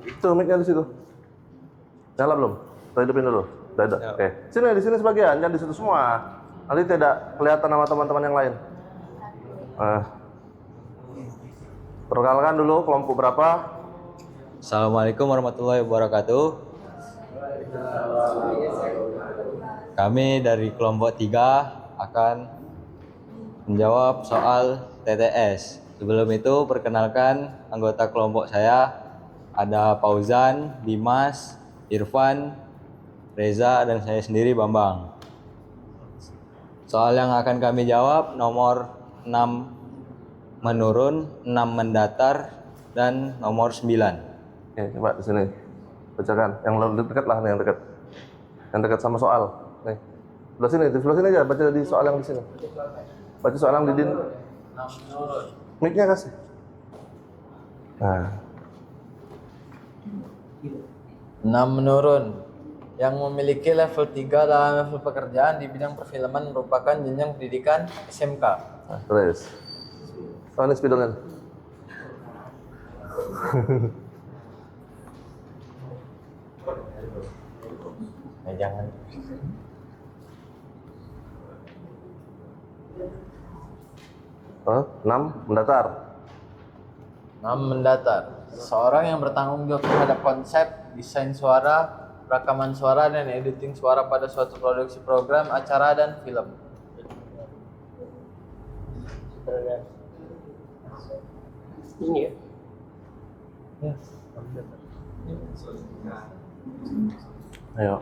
Itu mic-nya di situ. Nyala belum? Kita hidupin dulu. Udah ada. Oke. Sini, di sini sebagian, jangan di situ semua. Nanti tidak kelihatan nama teman-teman yang lain. Perkenalkan dulu kelompok berapa? Assalamualaikum warahmatullahi wabarakatuh. Kami dari kelompok 3 akan menjawab soal TTS. Sebelum itu perkenalkan anggota kelompok saya, ada Fauzan, Dimas, Irfan, Reza, dan saya sendiri Bambang. Soal yang akan kami jawab nomor 6 menurun, 6 mendatar, dan nomor 9. Oke, coba di sini. Bacakan. Yang lebih dekat lah nih, yang dekat. Yang dekat sama soal. Nih. Sebelah sini, di sebelah sini aja. Baca di soal yang di sini. Baca soal yang di din. Mic-nya kasih. Nah. 6 menurun. Yang memiliki level 3 dalam level pekerjaan di bidang perfilman merupakan jenjang pendidikan SMK. Nah, terus. Oh, ini spidolnya. Jangan. 6 mendatar. 6 mendatar. Seseorang yang bertanggung jawab terhadap konsep, desain suara, rekaman suara, dan editing suara pada suatu produksi program, acara, dan film. Ini ya. Ayo.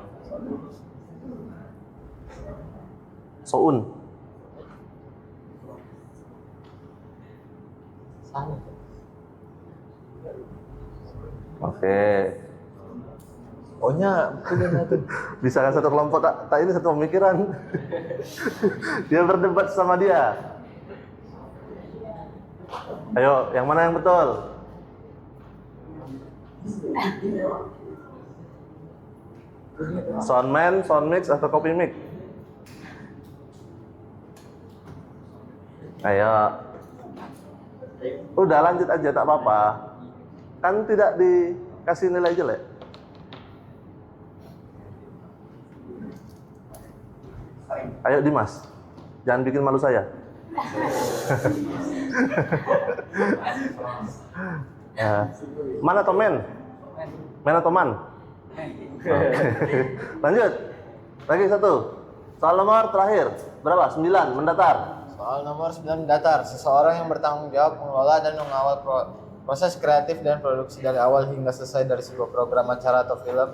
Soun. Oke. Ohnya Bisa kan satu kelompok tak ini satu pemikiran. Dia berdebat sama dia. Ayo, yang mana yang betul? Soundman, soundmix, atau copy mic? Ayo. Udah lanjut aja, tak apa-apa. Kan tidak dikasih nilai jelek. Ayo Dimas, jangan bikin malu saya. Mana atau men? Men atau man? Lanjut. Lagi satu. Soal nomor terakhir. Berapa? 9 mendatar. Soal nomor 9 mendatar. Seseorang yang bertanggung jawab mengelola dan mengawal proses kreatif dan produksi dari awal hingga selesai dari sebuah program acara atau film.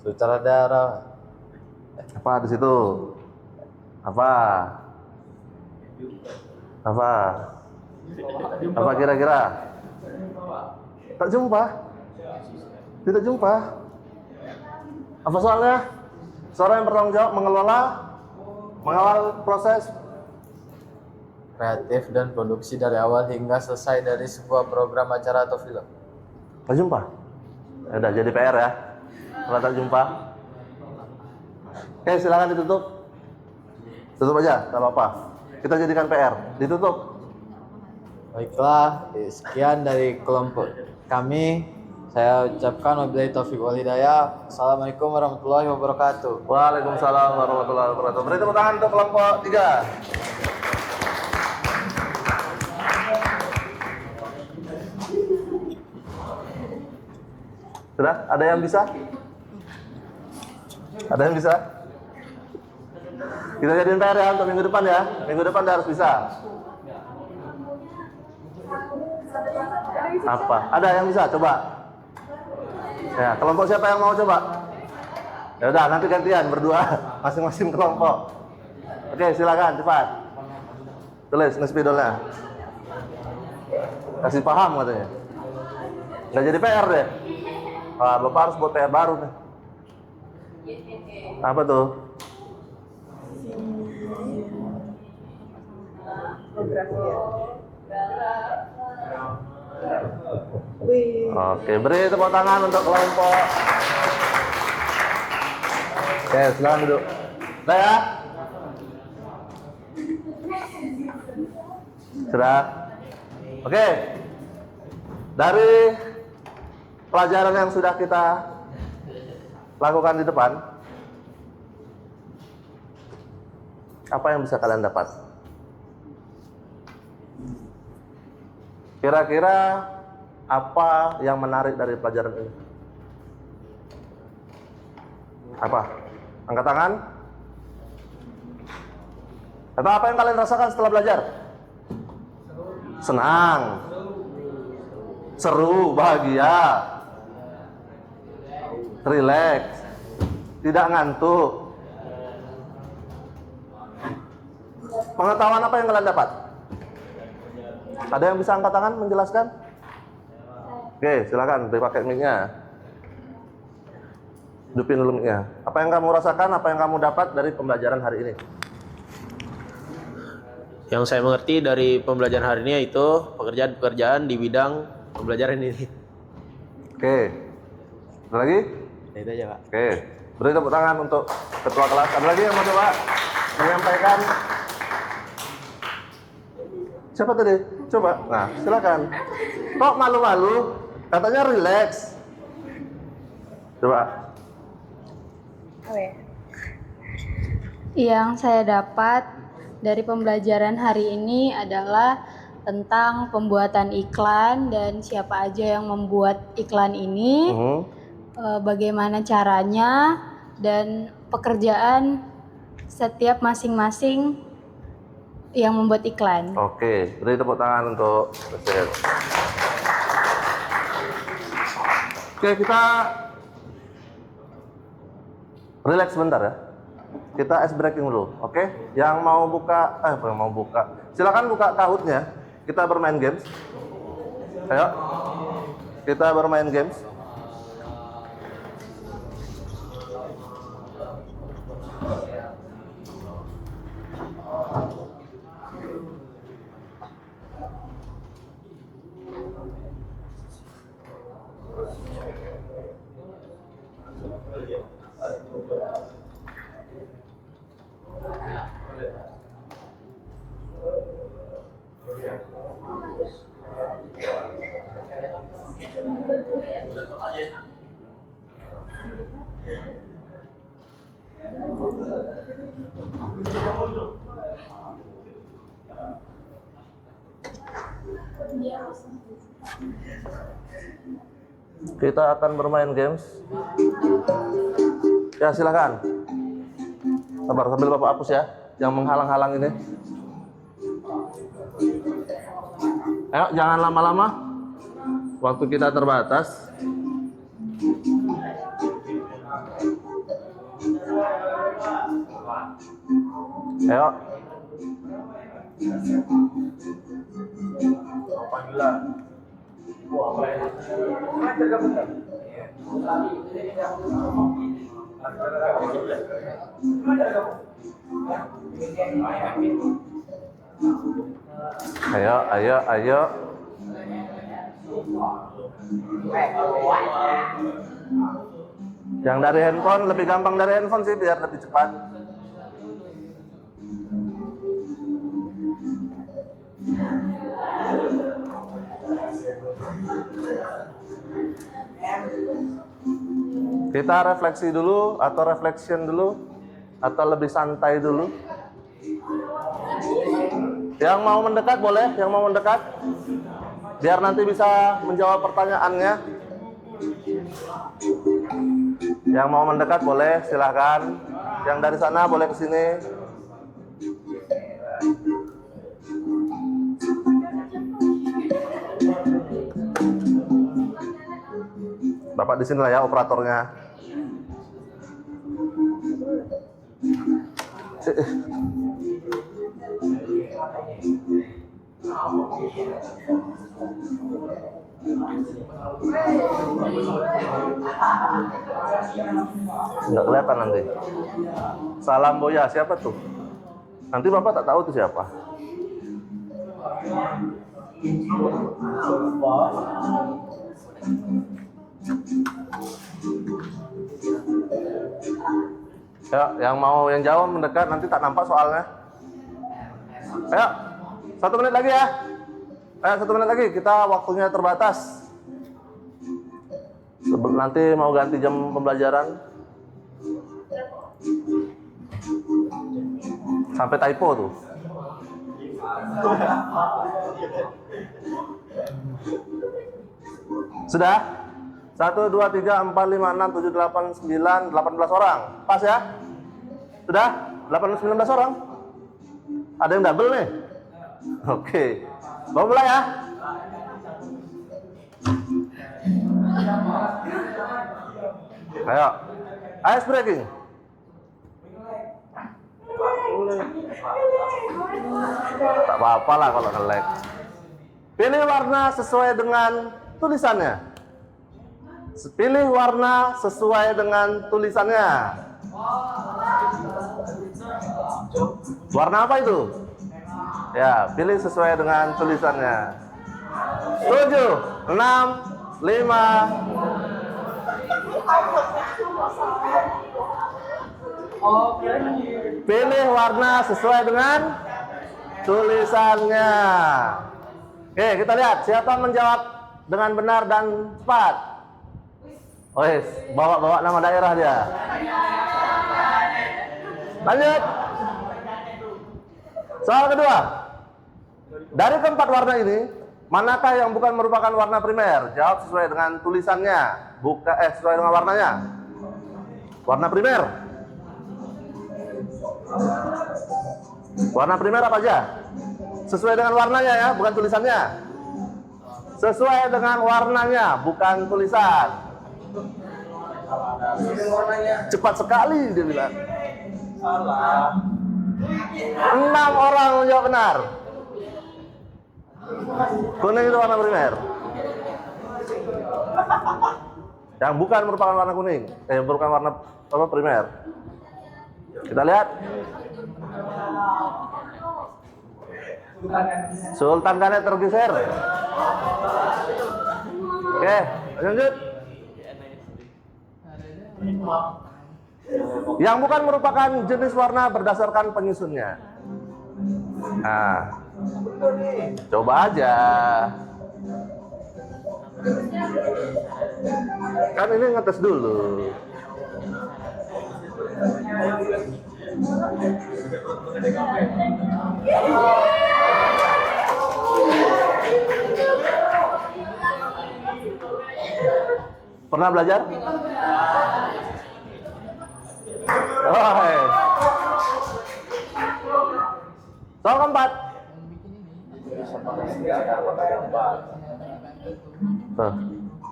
Sutradara. Apa di situ? Apa? Apa kira-kira? Tak jumpa? Tidak jumpa? Apa soalnya? Seorang yang bertanggung jawab mengelola, mengawal proses kreatif dan produksi dari awal hingga selesai dari sebuah program acara atau film. Tak jumpa? Ya udah, jadi PR ya. Kalau tak jumpa. Oke, silakan ditutup. Tutup aja, tak apa-apa. Kita jadikan PR. Ditutup. Baiklah, sekian dari kelompok kami. Saya ucapkan wabillahi taufiq wal hidayah. Assalamualaikum warahmatullahi wabarakatuh. Waalaikumsalam warahmatullahi wabarakatuh. Beri tepuk tangan untuk kelompok 3. Sudah? Ada yang bisa? Ada yang bisa? Kita jadiin PR ya untuk minggu depan ya. Minggu depan dia harus bisa. Apa? Ada yang bisa? Coba. Ya, kelompok siapa yang mau coba? Ya udah, nanti gantian berdua, masing-masing kelompok. Oke, silakan cepat. Tulis spidolnya. Kasih paham katanya. Nggak jadi PR deh. Wah, Bapak harus buat PR baru nih. Apa tuh? Oke, beri tepuk tangan untuk kelompok. Oke, silakan duduk. Udah ya? Sudah? Oke. Dari pelajaran yang sudah kita lakukan di depan, apa yang bisa kalian dapat? Kira-kira apa yang menarik dari pelajaran ini? Apa? Angkat tangan. Atau apa yang kalian rasakan setelah belajar? Senang, seru, bahagia, rileks, tidak ngantuk. Pengetahuan apa yang kalian dapat? Ada yang bisa angkat tangan menjelaskan? Oke, silakan dipakai mic-nya. Hidupin dulu mic-nya. Apa yang kamu rasakan, apa yang kamu dapat dari pembelajaran hari ini? Yang saya mengerti dari pembelajaran hari ini yaitu pekerjaan-pekerjaan di bidang pembelajaran ini. Oke. Ada lagi? Itu aja, Pak. Oke. Beri tepuk tangan untuk ketua kelas. Ada lagi yang mau coba menyampaikan? Siapa tadi? Coba. Nah, silakan. Kok malu-malu? Katanya rileks. Coba. Yang saya dapat dari pembelajaran hari ini adalah tentang pembuatan iklan dan siapa aja yang membuat iklan ini, bagaimana caranya, dan pekerjaan setiap masing-masing yang membuat iklan. Oke, beri tepuk tangan untuk Presiden. Oke, kita relax sebentar ya. Kita ice breaking dulu, oke? Yang mau buka, silakan buka Kahoot-nya. Kita bermain games. Ayo, kita bermain games. Kita akan bermain games. Ya, silakan. Sabar, sambil Bapak hapus ya, yang menghalang-halang ini. Ayo, jangan lama-lama. Waktu kita terbatas. Ayo. Ayo. Yang dari handphone lebih gampang dari handphone sih biar lebih cepat. Kita refleksi dulu atau reflection dulu atau lebih santai dulu. Yang mau mendekat boleh, yang mau mendekat biar nanti bisa menjawab pertanyaannya. Yang mau mendekat boleh, silahkan. Yang dari sana boleh ke sini. Bapak di sini lah ya operatornya. Nggak kelihatan nanti. Salam Boya, siapa tuh? Nanti Bapak tak tahu itu siapa. Ya, yang jawab mendekat, nanti tak nampak soalnya. Ayo, 1 menit lagi ya. Ayo, 1 menit lagi, kita waktunya terbatas. Nanti mau ganti jam pembelajaran. Sampai typo tuh. Sudah? 1, 2, 3, 4, 5, 6, 7, 8, 9, 18 orang. Pas ya? Sudah? 18, 19 orang? Ada yang double nih? Oke. Mau mulai ya? Ayo. Ice breaking. Tak apa-apa lah kalau nge-lag. Pilih warna sesuai dengan tulisannya. Pilih warna sesuai dengan tulisannya. Warna apa itu? Ya, pilih sesuai dengan tulisannya. 7, 6, 5. Pilih warna sesuai dengan tulisannya. Oke, kita lihat siapa menjawab dengan benar dan cepat. Wes, bawa nama daerah dia. Lanjut. Soal kedua. Dari keempat warna ini, manakah yang bukan merupakan warna primer? Jawab sesuai dengan tulisannya. Sesuai dengan warnanya. Warna primer. Warna primer apa aja? Sesuai dengan warnanya ya, bukan tulisannya. Sesuai dengan warnanya, bukan tulisan. Cepat sekali dia bilang. Salah. 6 orang menjawab benar. Kuning itu warna primer. Yang bukan merupakan warna kuning, bukan warna apa primer. Kita lihat. Sultan Kanet tergeser. Oke, lanjut. Yang bukan merupakan jenis warna berdasarkan penyusunnya. Nah, coba aja. Kan ini ngetes dulu. Pernah belajar? Oh, soal keempat.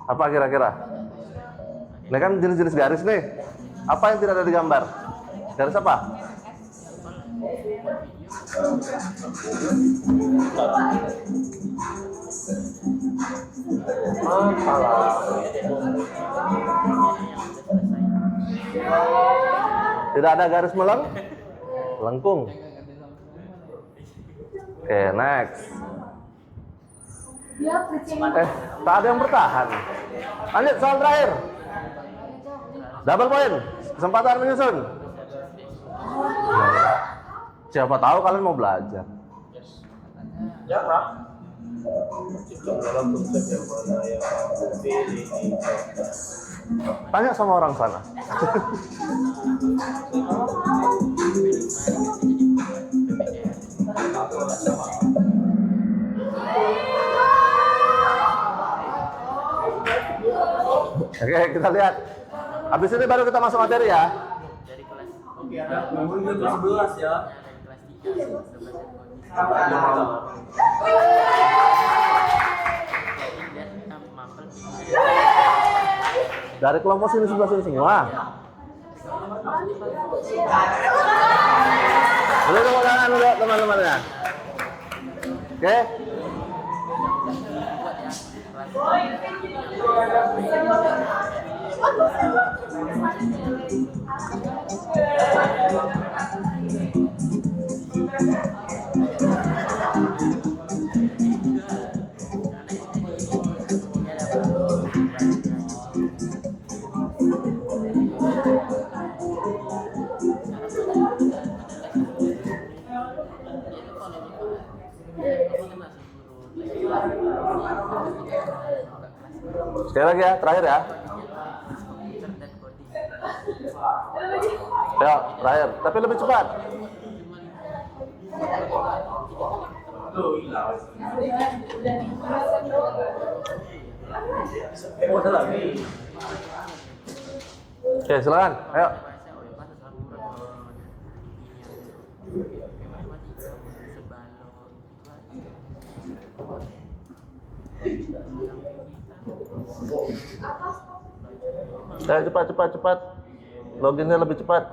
Apa kira-kira? Ini kan jenis-jenis garis nih. Apa yang tidak ada di gambar? Garis apa? Tidak ada garis melengkung. Oke, next. Tak ada yang bertahan. Lanjut soal terakhir. Double point. Kesempatan menyusun. Siapa tahu kalian mau belajar. Ya, Pak. Tanya sama orang sana. Oke, kita lihat. Habis ini baru kita masuk materi ya. Oke, ada 11 ya. Dari kelompok sini sebelah sini semua. Boleh tepuk tangan dulu teman-temannya. Oke. Sekali lagi ya, terakhir ya. Ya, terakhir. Tapi lebih cepat. Oke, silakan. Ayo. Cepat. Loginnya lebih cepat.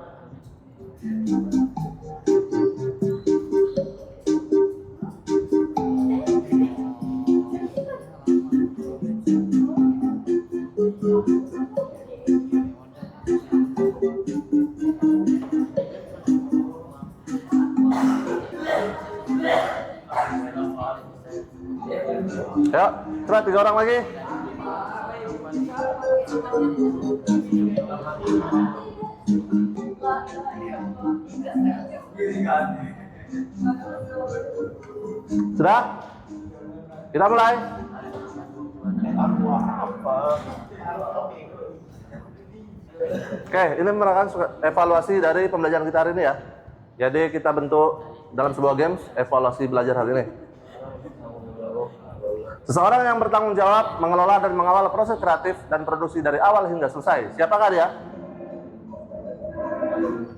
Ayo, cepat 3 orang lagi. Sudah? Kita mulai. Oke, ini merupakan evaluasi dari pembelajaran kita hari ini ya. Jadi kita bentuk dalam sebuah games evaluasi belajar hari ini. Seseorang yang bertanggung jawab mengelola dan mengawal proses kreatif dan produksi dari awal hingga selesai. Siapakah dia?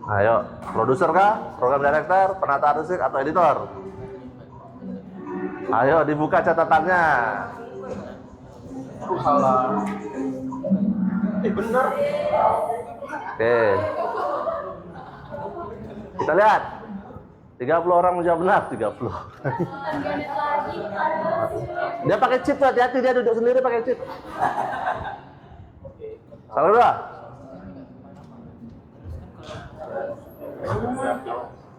Ayo, produser kah? Program director, penata musik, atau editor? Ayo, dibuka catatannya. Salah. Bener. Oke. Kita lihat. 30 orang menjawab benar, 30. Dia pakai chip, hati-hati, dia duduk sendiri pakai chip. Salah dua.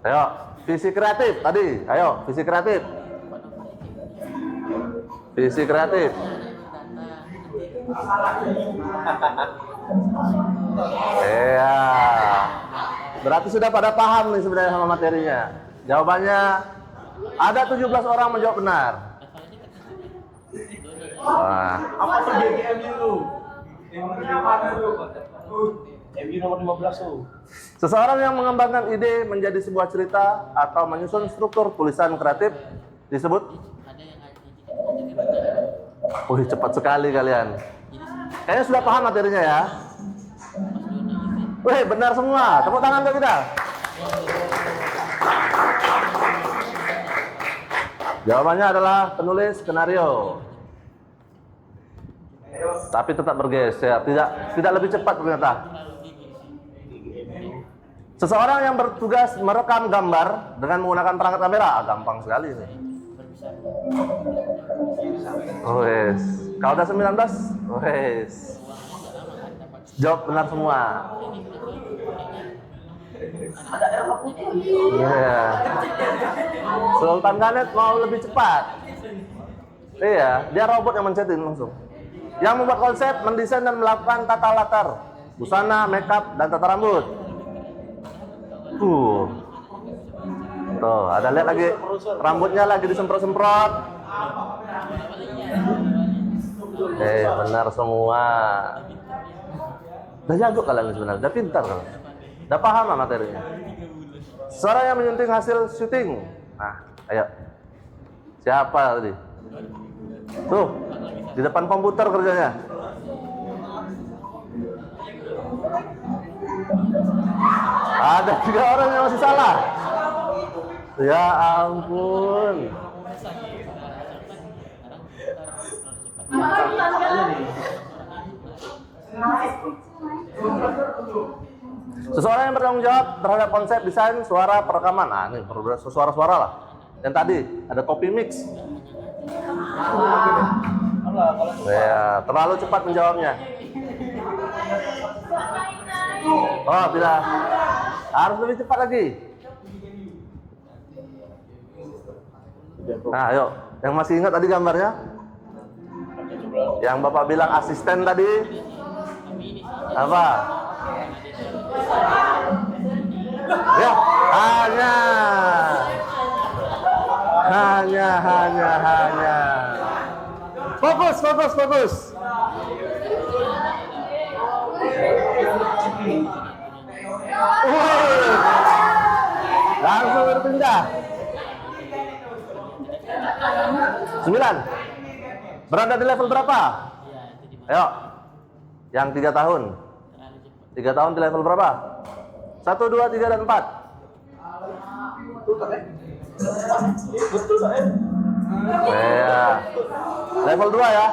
Ayo, visi kreatif tadi. Ayo, visi kreatif. Visi kreatif. Iya. Berarti sudah pada paham nih sebenarnya sama materinya. Jawabannya ada 17 orang menjawab benar. Wah. Apa tuh GGM itu? MU nomor 15 tuh. Seseorang yang mengembangkan ide menjadi sebuah cerita atau menyusun struktur tulisan kreatif disebut. Wih, cepat sekali kalian. Kayaknya sudah paham materinya ya. Wih, benar semua. Tepuk tangan untuk kita. Jawabannya adalah penulis skenario. Tapi tetap bergeser, tidak lebih cepat ternyata. Seseorang yang bertugas merekam gambar dengan menggunakan perangkat kamera, gampang sekali ini. Wes, kalau udah 19, wes. Jawab benar semua. Iya. Sultan Ganet mau lebih cepat. Iya, dia robot yang mencetin langsung. Yang membuat konsep, mendesain dan melakukan tata latar, busana, makeup, dan tata rambut. Tuh, ada lihat lagi rambutnya lagi disemprot-semprot. Benar semua. Udah jago kalian sebenarnya, udah pintar kalian. Udah paham lah materinya. Seorang yang menyunting hasil syuting. Nah, ayo. Siapa tadi? Tuh, di depan komputer kerjanya. Ada 3 orang yang masih salah. Ya ampun. Seseorang yang bertanggung jawab terhadap konsep desain suara perekaman. Nah, ini suara-suara lah. Yang tadi ada copy mix. Ya, terlalu cepat menjawabnya. Oh, tidak. Harus lebih cepat lagi. Nah, ayo. Yang masih ingat tadi gambarnya? Yang Bapak bilang asisten tadi? Apa? Ya, hanya. Fokus. 9. Berada di level berapa? Ayo. Yang 3 tahun. 3 tahun di level berapa? 1, 2, 3, dan 4. Betul tak? Ya. Level 2 ya.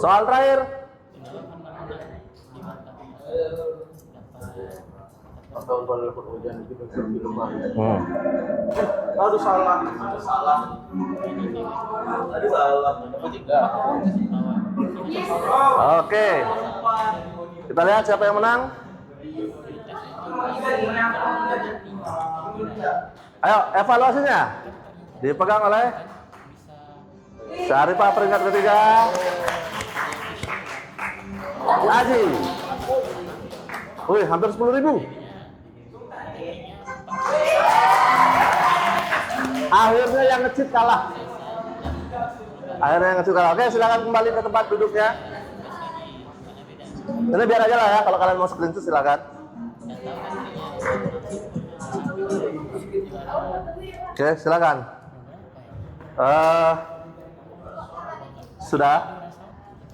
Soal terakhir. Aduh salah. Tadi salah. Oke. Kita lihat siapa yang menang. Ayo, evaluasinya dipegang oleh Syarifah peringkat ketiga. Aji. Wih, hampir 10.000. Akhirnya yang nge-cheat kalah. Oke, silakan kembali ke tempat duduknya. Ini biar aja lah ya, kalau kalian mau screenshot silakan. Oke, silakan. Sudah?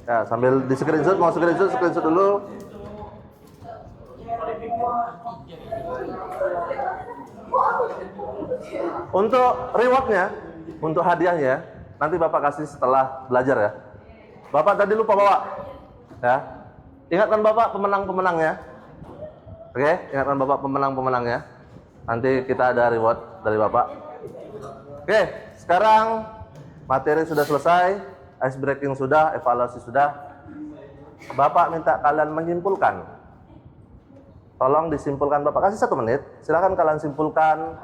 Ya, sambil di screenshot, mau screenshot dulu. Untuk rewardnya, untuk hadiahnya, nanti Bapak kasih setelah belajar ya. Bapak tadi lupa bawa, ya. Ingatkan Bapak pemenang-pemenangnya. Oke, ingatkan Bapak pemenang-pemenangnya. Nanti kita ada reward dari Bapak. Oke, sekarang materi sudah selesai, ice breaking sudah, evaluasi sudah. Bapak minta kalian menyimpulkan. Tolong disimpulkan Bapak, kasih 1 menit. Silakan kalian simpulkan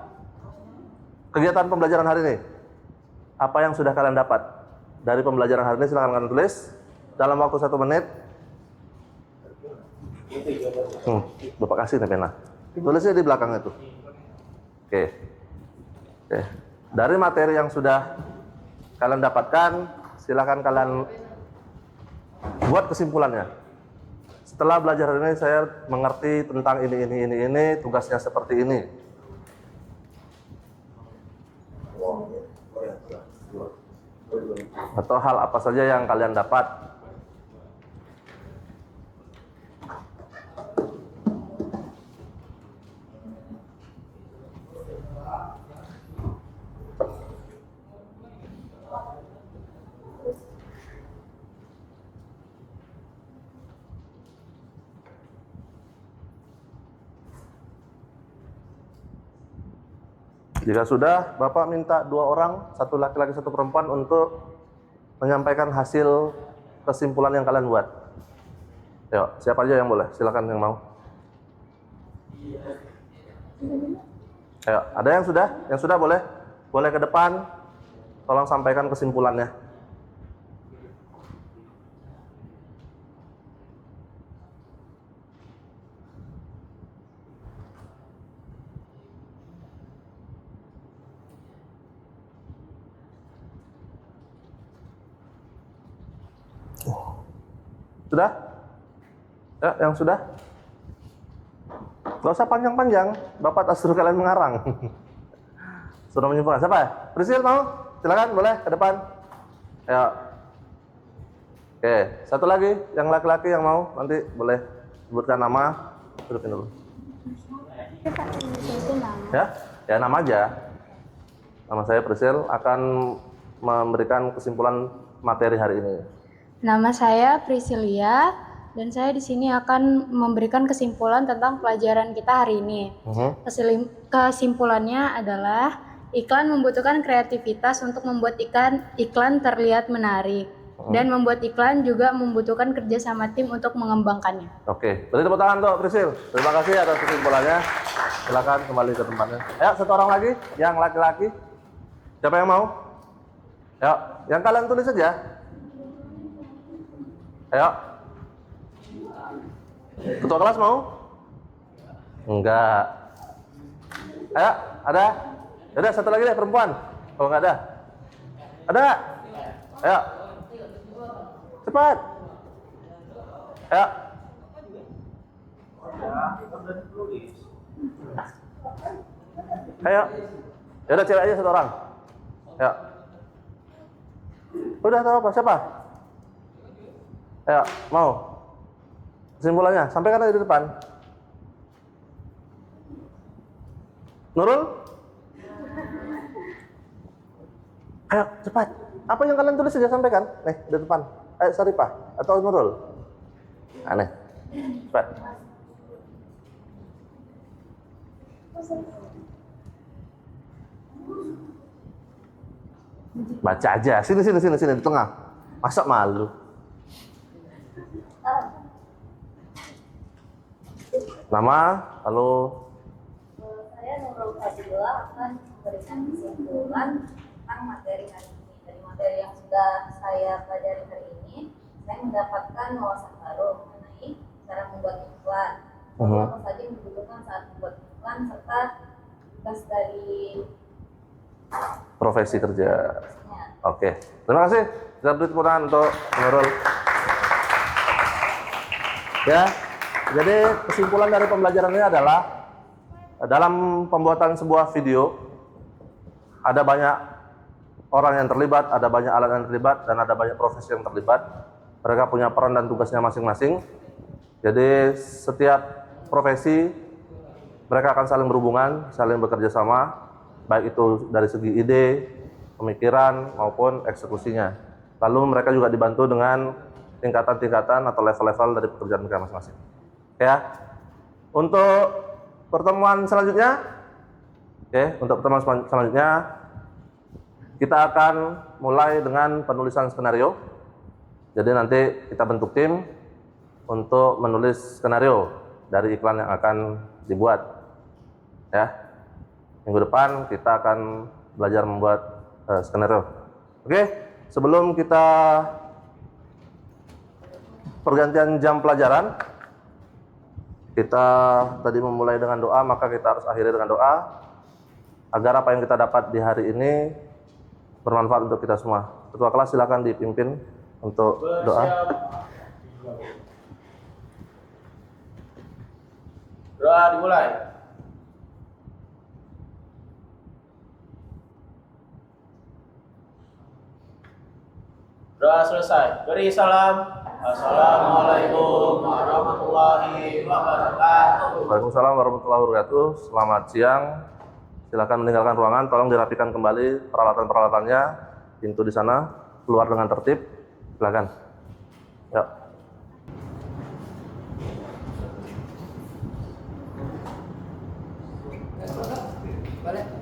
kegiatan pembelajaran hari ini. Apa yang sudah kalian dapat dari pembelajaran hari ini, silakan kalian tulis dalam waktu 1 menit. Bapak kasih nih pena. Tulisnya di belakang itu. Oke. Dari materi yang sudah kalian dapatkan, silakan kalian buat kesimpulannya. Setelah belajar hari ini saya mengerti tentang ini, tugasnya seperti ini. Atau hal apa saja yang kalian dapat. Jika sudah, Bapak minta 2 orang, 1 laki-laki, 1 perempuan untuk menyampaikan hasil kesimpulan yang kalian buat. Yuk, siapa aja yang boleh? Silakan yang mau. Ayo, ada yang sudah? Yang sudah boleh? Boleh ke depan. Tolong sampaikan kesimpulannya. Sudah? Ya, yang sudah? Gak usah panjang-panjang, Bapak tak suruh kalian mengarang. Sudah menyimpulkan. Siapa ya? Prisil mau? Silakan, boleh ke depan. Ayo. Oke, 1 lagi, yang laki-laki yang mau, nanti boleh sebutkan nama. Dudupin dulu. Ya nama aja. Nama saya Prisil, akan memberikan kesimpulan materi hari ini. Nama saya Prisilia dan saya di sini akan memberikan kesimpulan tentang pelajaran kita hari ini. Kesimpulannya adalah iklan membutuhkan kreativitas untuk membuat iklan terlihat menarik dan membuat iklan juga membutuhkan kerjasama tim untuk mengembangkannya. Oke, beri tepuk tangan untuk Prisil. Terima kasih atas kesimpulannya. Silakan kembali ke tempatnya. Ya, 1 orang lagi, yang laki-laki. Siapa yang mau? Ya, yang kalian tulis saja. Ayo. Ketua kelas mau? Enggak. Ayo, ada? Ada 1 lagi deh, perempuan. Kalau nggak ada. Ada? Ayo. Cepat. Ayo. Ayo. Ya udah, cewek aja 1 orang. Ya. Udah tahu apa? Siapa? Ya, mau. Kesimpulannya, sampaikan aja di depan. Nurul? Ayo, cepat. Apa yang kalian tulis saja sampaikan. Nih, di depan. Ayo, Saripah atau Nurul. Aneh. Cepat. Baca aja. Sini, di tengah. Masa malu? Nama, lalu Saya Nurul Fadila akan memberikan kesimpulan tentang materi hari ini. Dari materi yang sudah saya pelajari hari ini, saya mendapatkan wawasan baru mengenai cara membuat iklan. Apa saja yang dibutuhkan saat membuat iklan serta tugas dari profesi kerja. Oke, terima kasih. Kita beri tepuk tangan untuk Nurul. Ya, jadi kesimpulan dari pembelajaran ini adalah dalam pembuatan sebuah video ada banyak orang yang terlibat, ada banyak alat yang terlibat, dan ada banyak profesi yang terlibat. Mereka punya peran dan tugasnya masing-masing. Jadi setiap profesi mereka akan saling berhubungan, saling bekerja sama, baik itu dari segi ide, pemikiran maupun eksekusinya. Lalu mereka juga dibantu dengan tingkatan-tingkatan atau level-level dari pekerjaan mereka masing-masing. Ya, untuk pertemuan selanjutnya, kita akan mulai dengan penulisan skenario. Jadi nanti kita bentuk tim untuk menulis skenario dari iklan yang akan dibuat. Ya, minggu depan kita akan belajar membuat skenario. Oke, sebelum kita pergantian jam pelajaran, kita tadi memulai dengan doa, maka kita harus akhiri dengan doa agar apa yang kita dapat di hari ini bermanfaat untuk kita semua. Ketua kelas silakan dipimpin untuk doa. Doa dimulai. Doa selesai. Beri salam. Assalamualaikum warahmatullahi wabarakatuh. Waalaikumsalam warahmatullahi wabarakatuh. Selamat siang. Silakan meninggalkan ruangan. Tolong dirapikan kembali peralatan-peralatannya. Pintu di sana keluar dengan tertib. Silakan. Yuk. Boleh.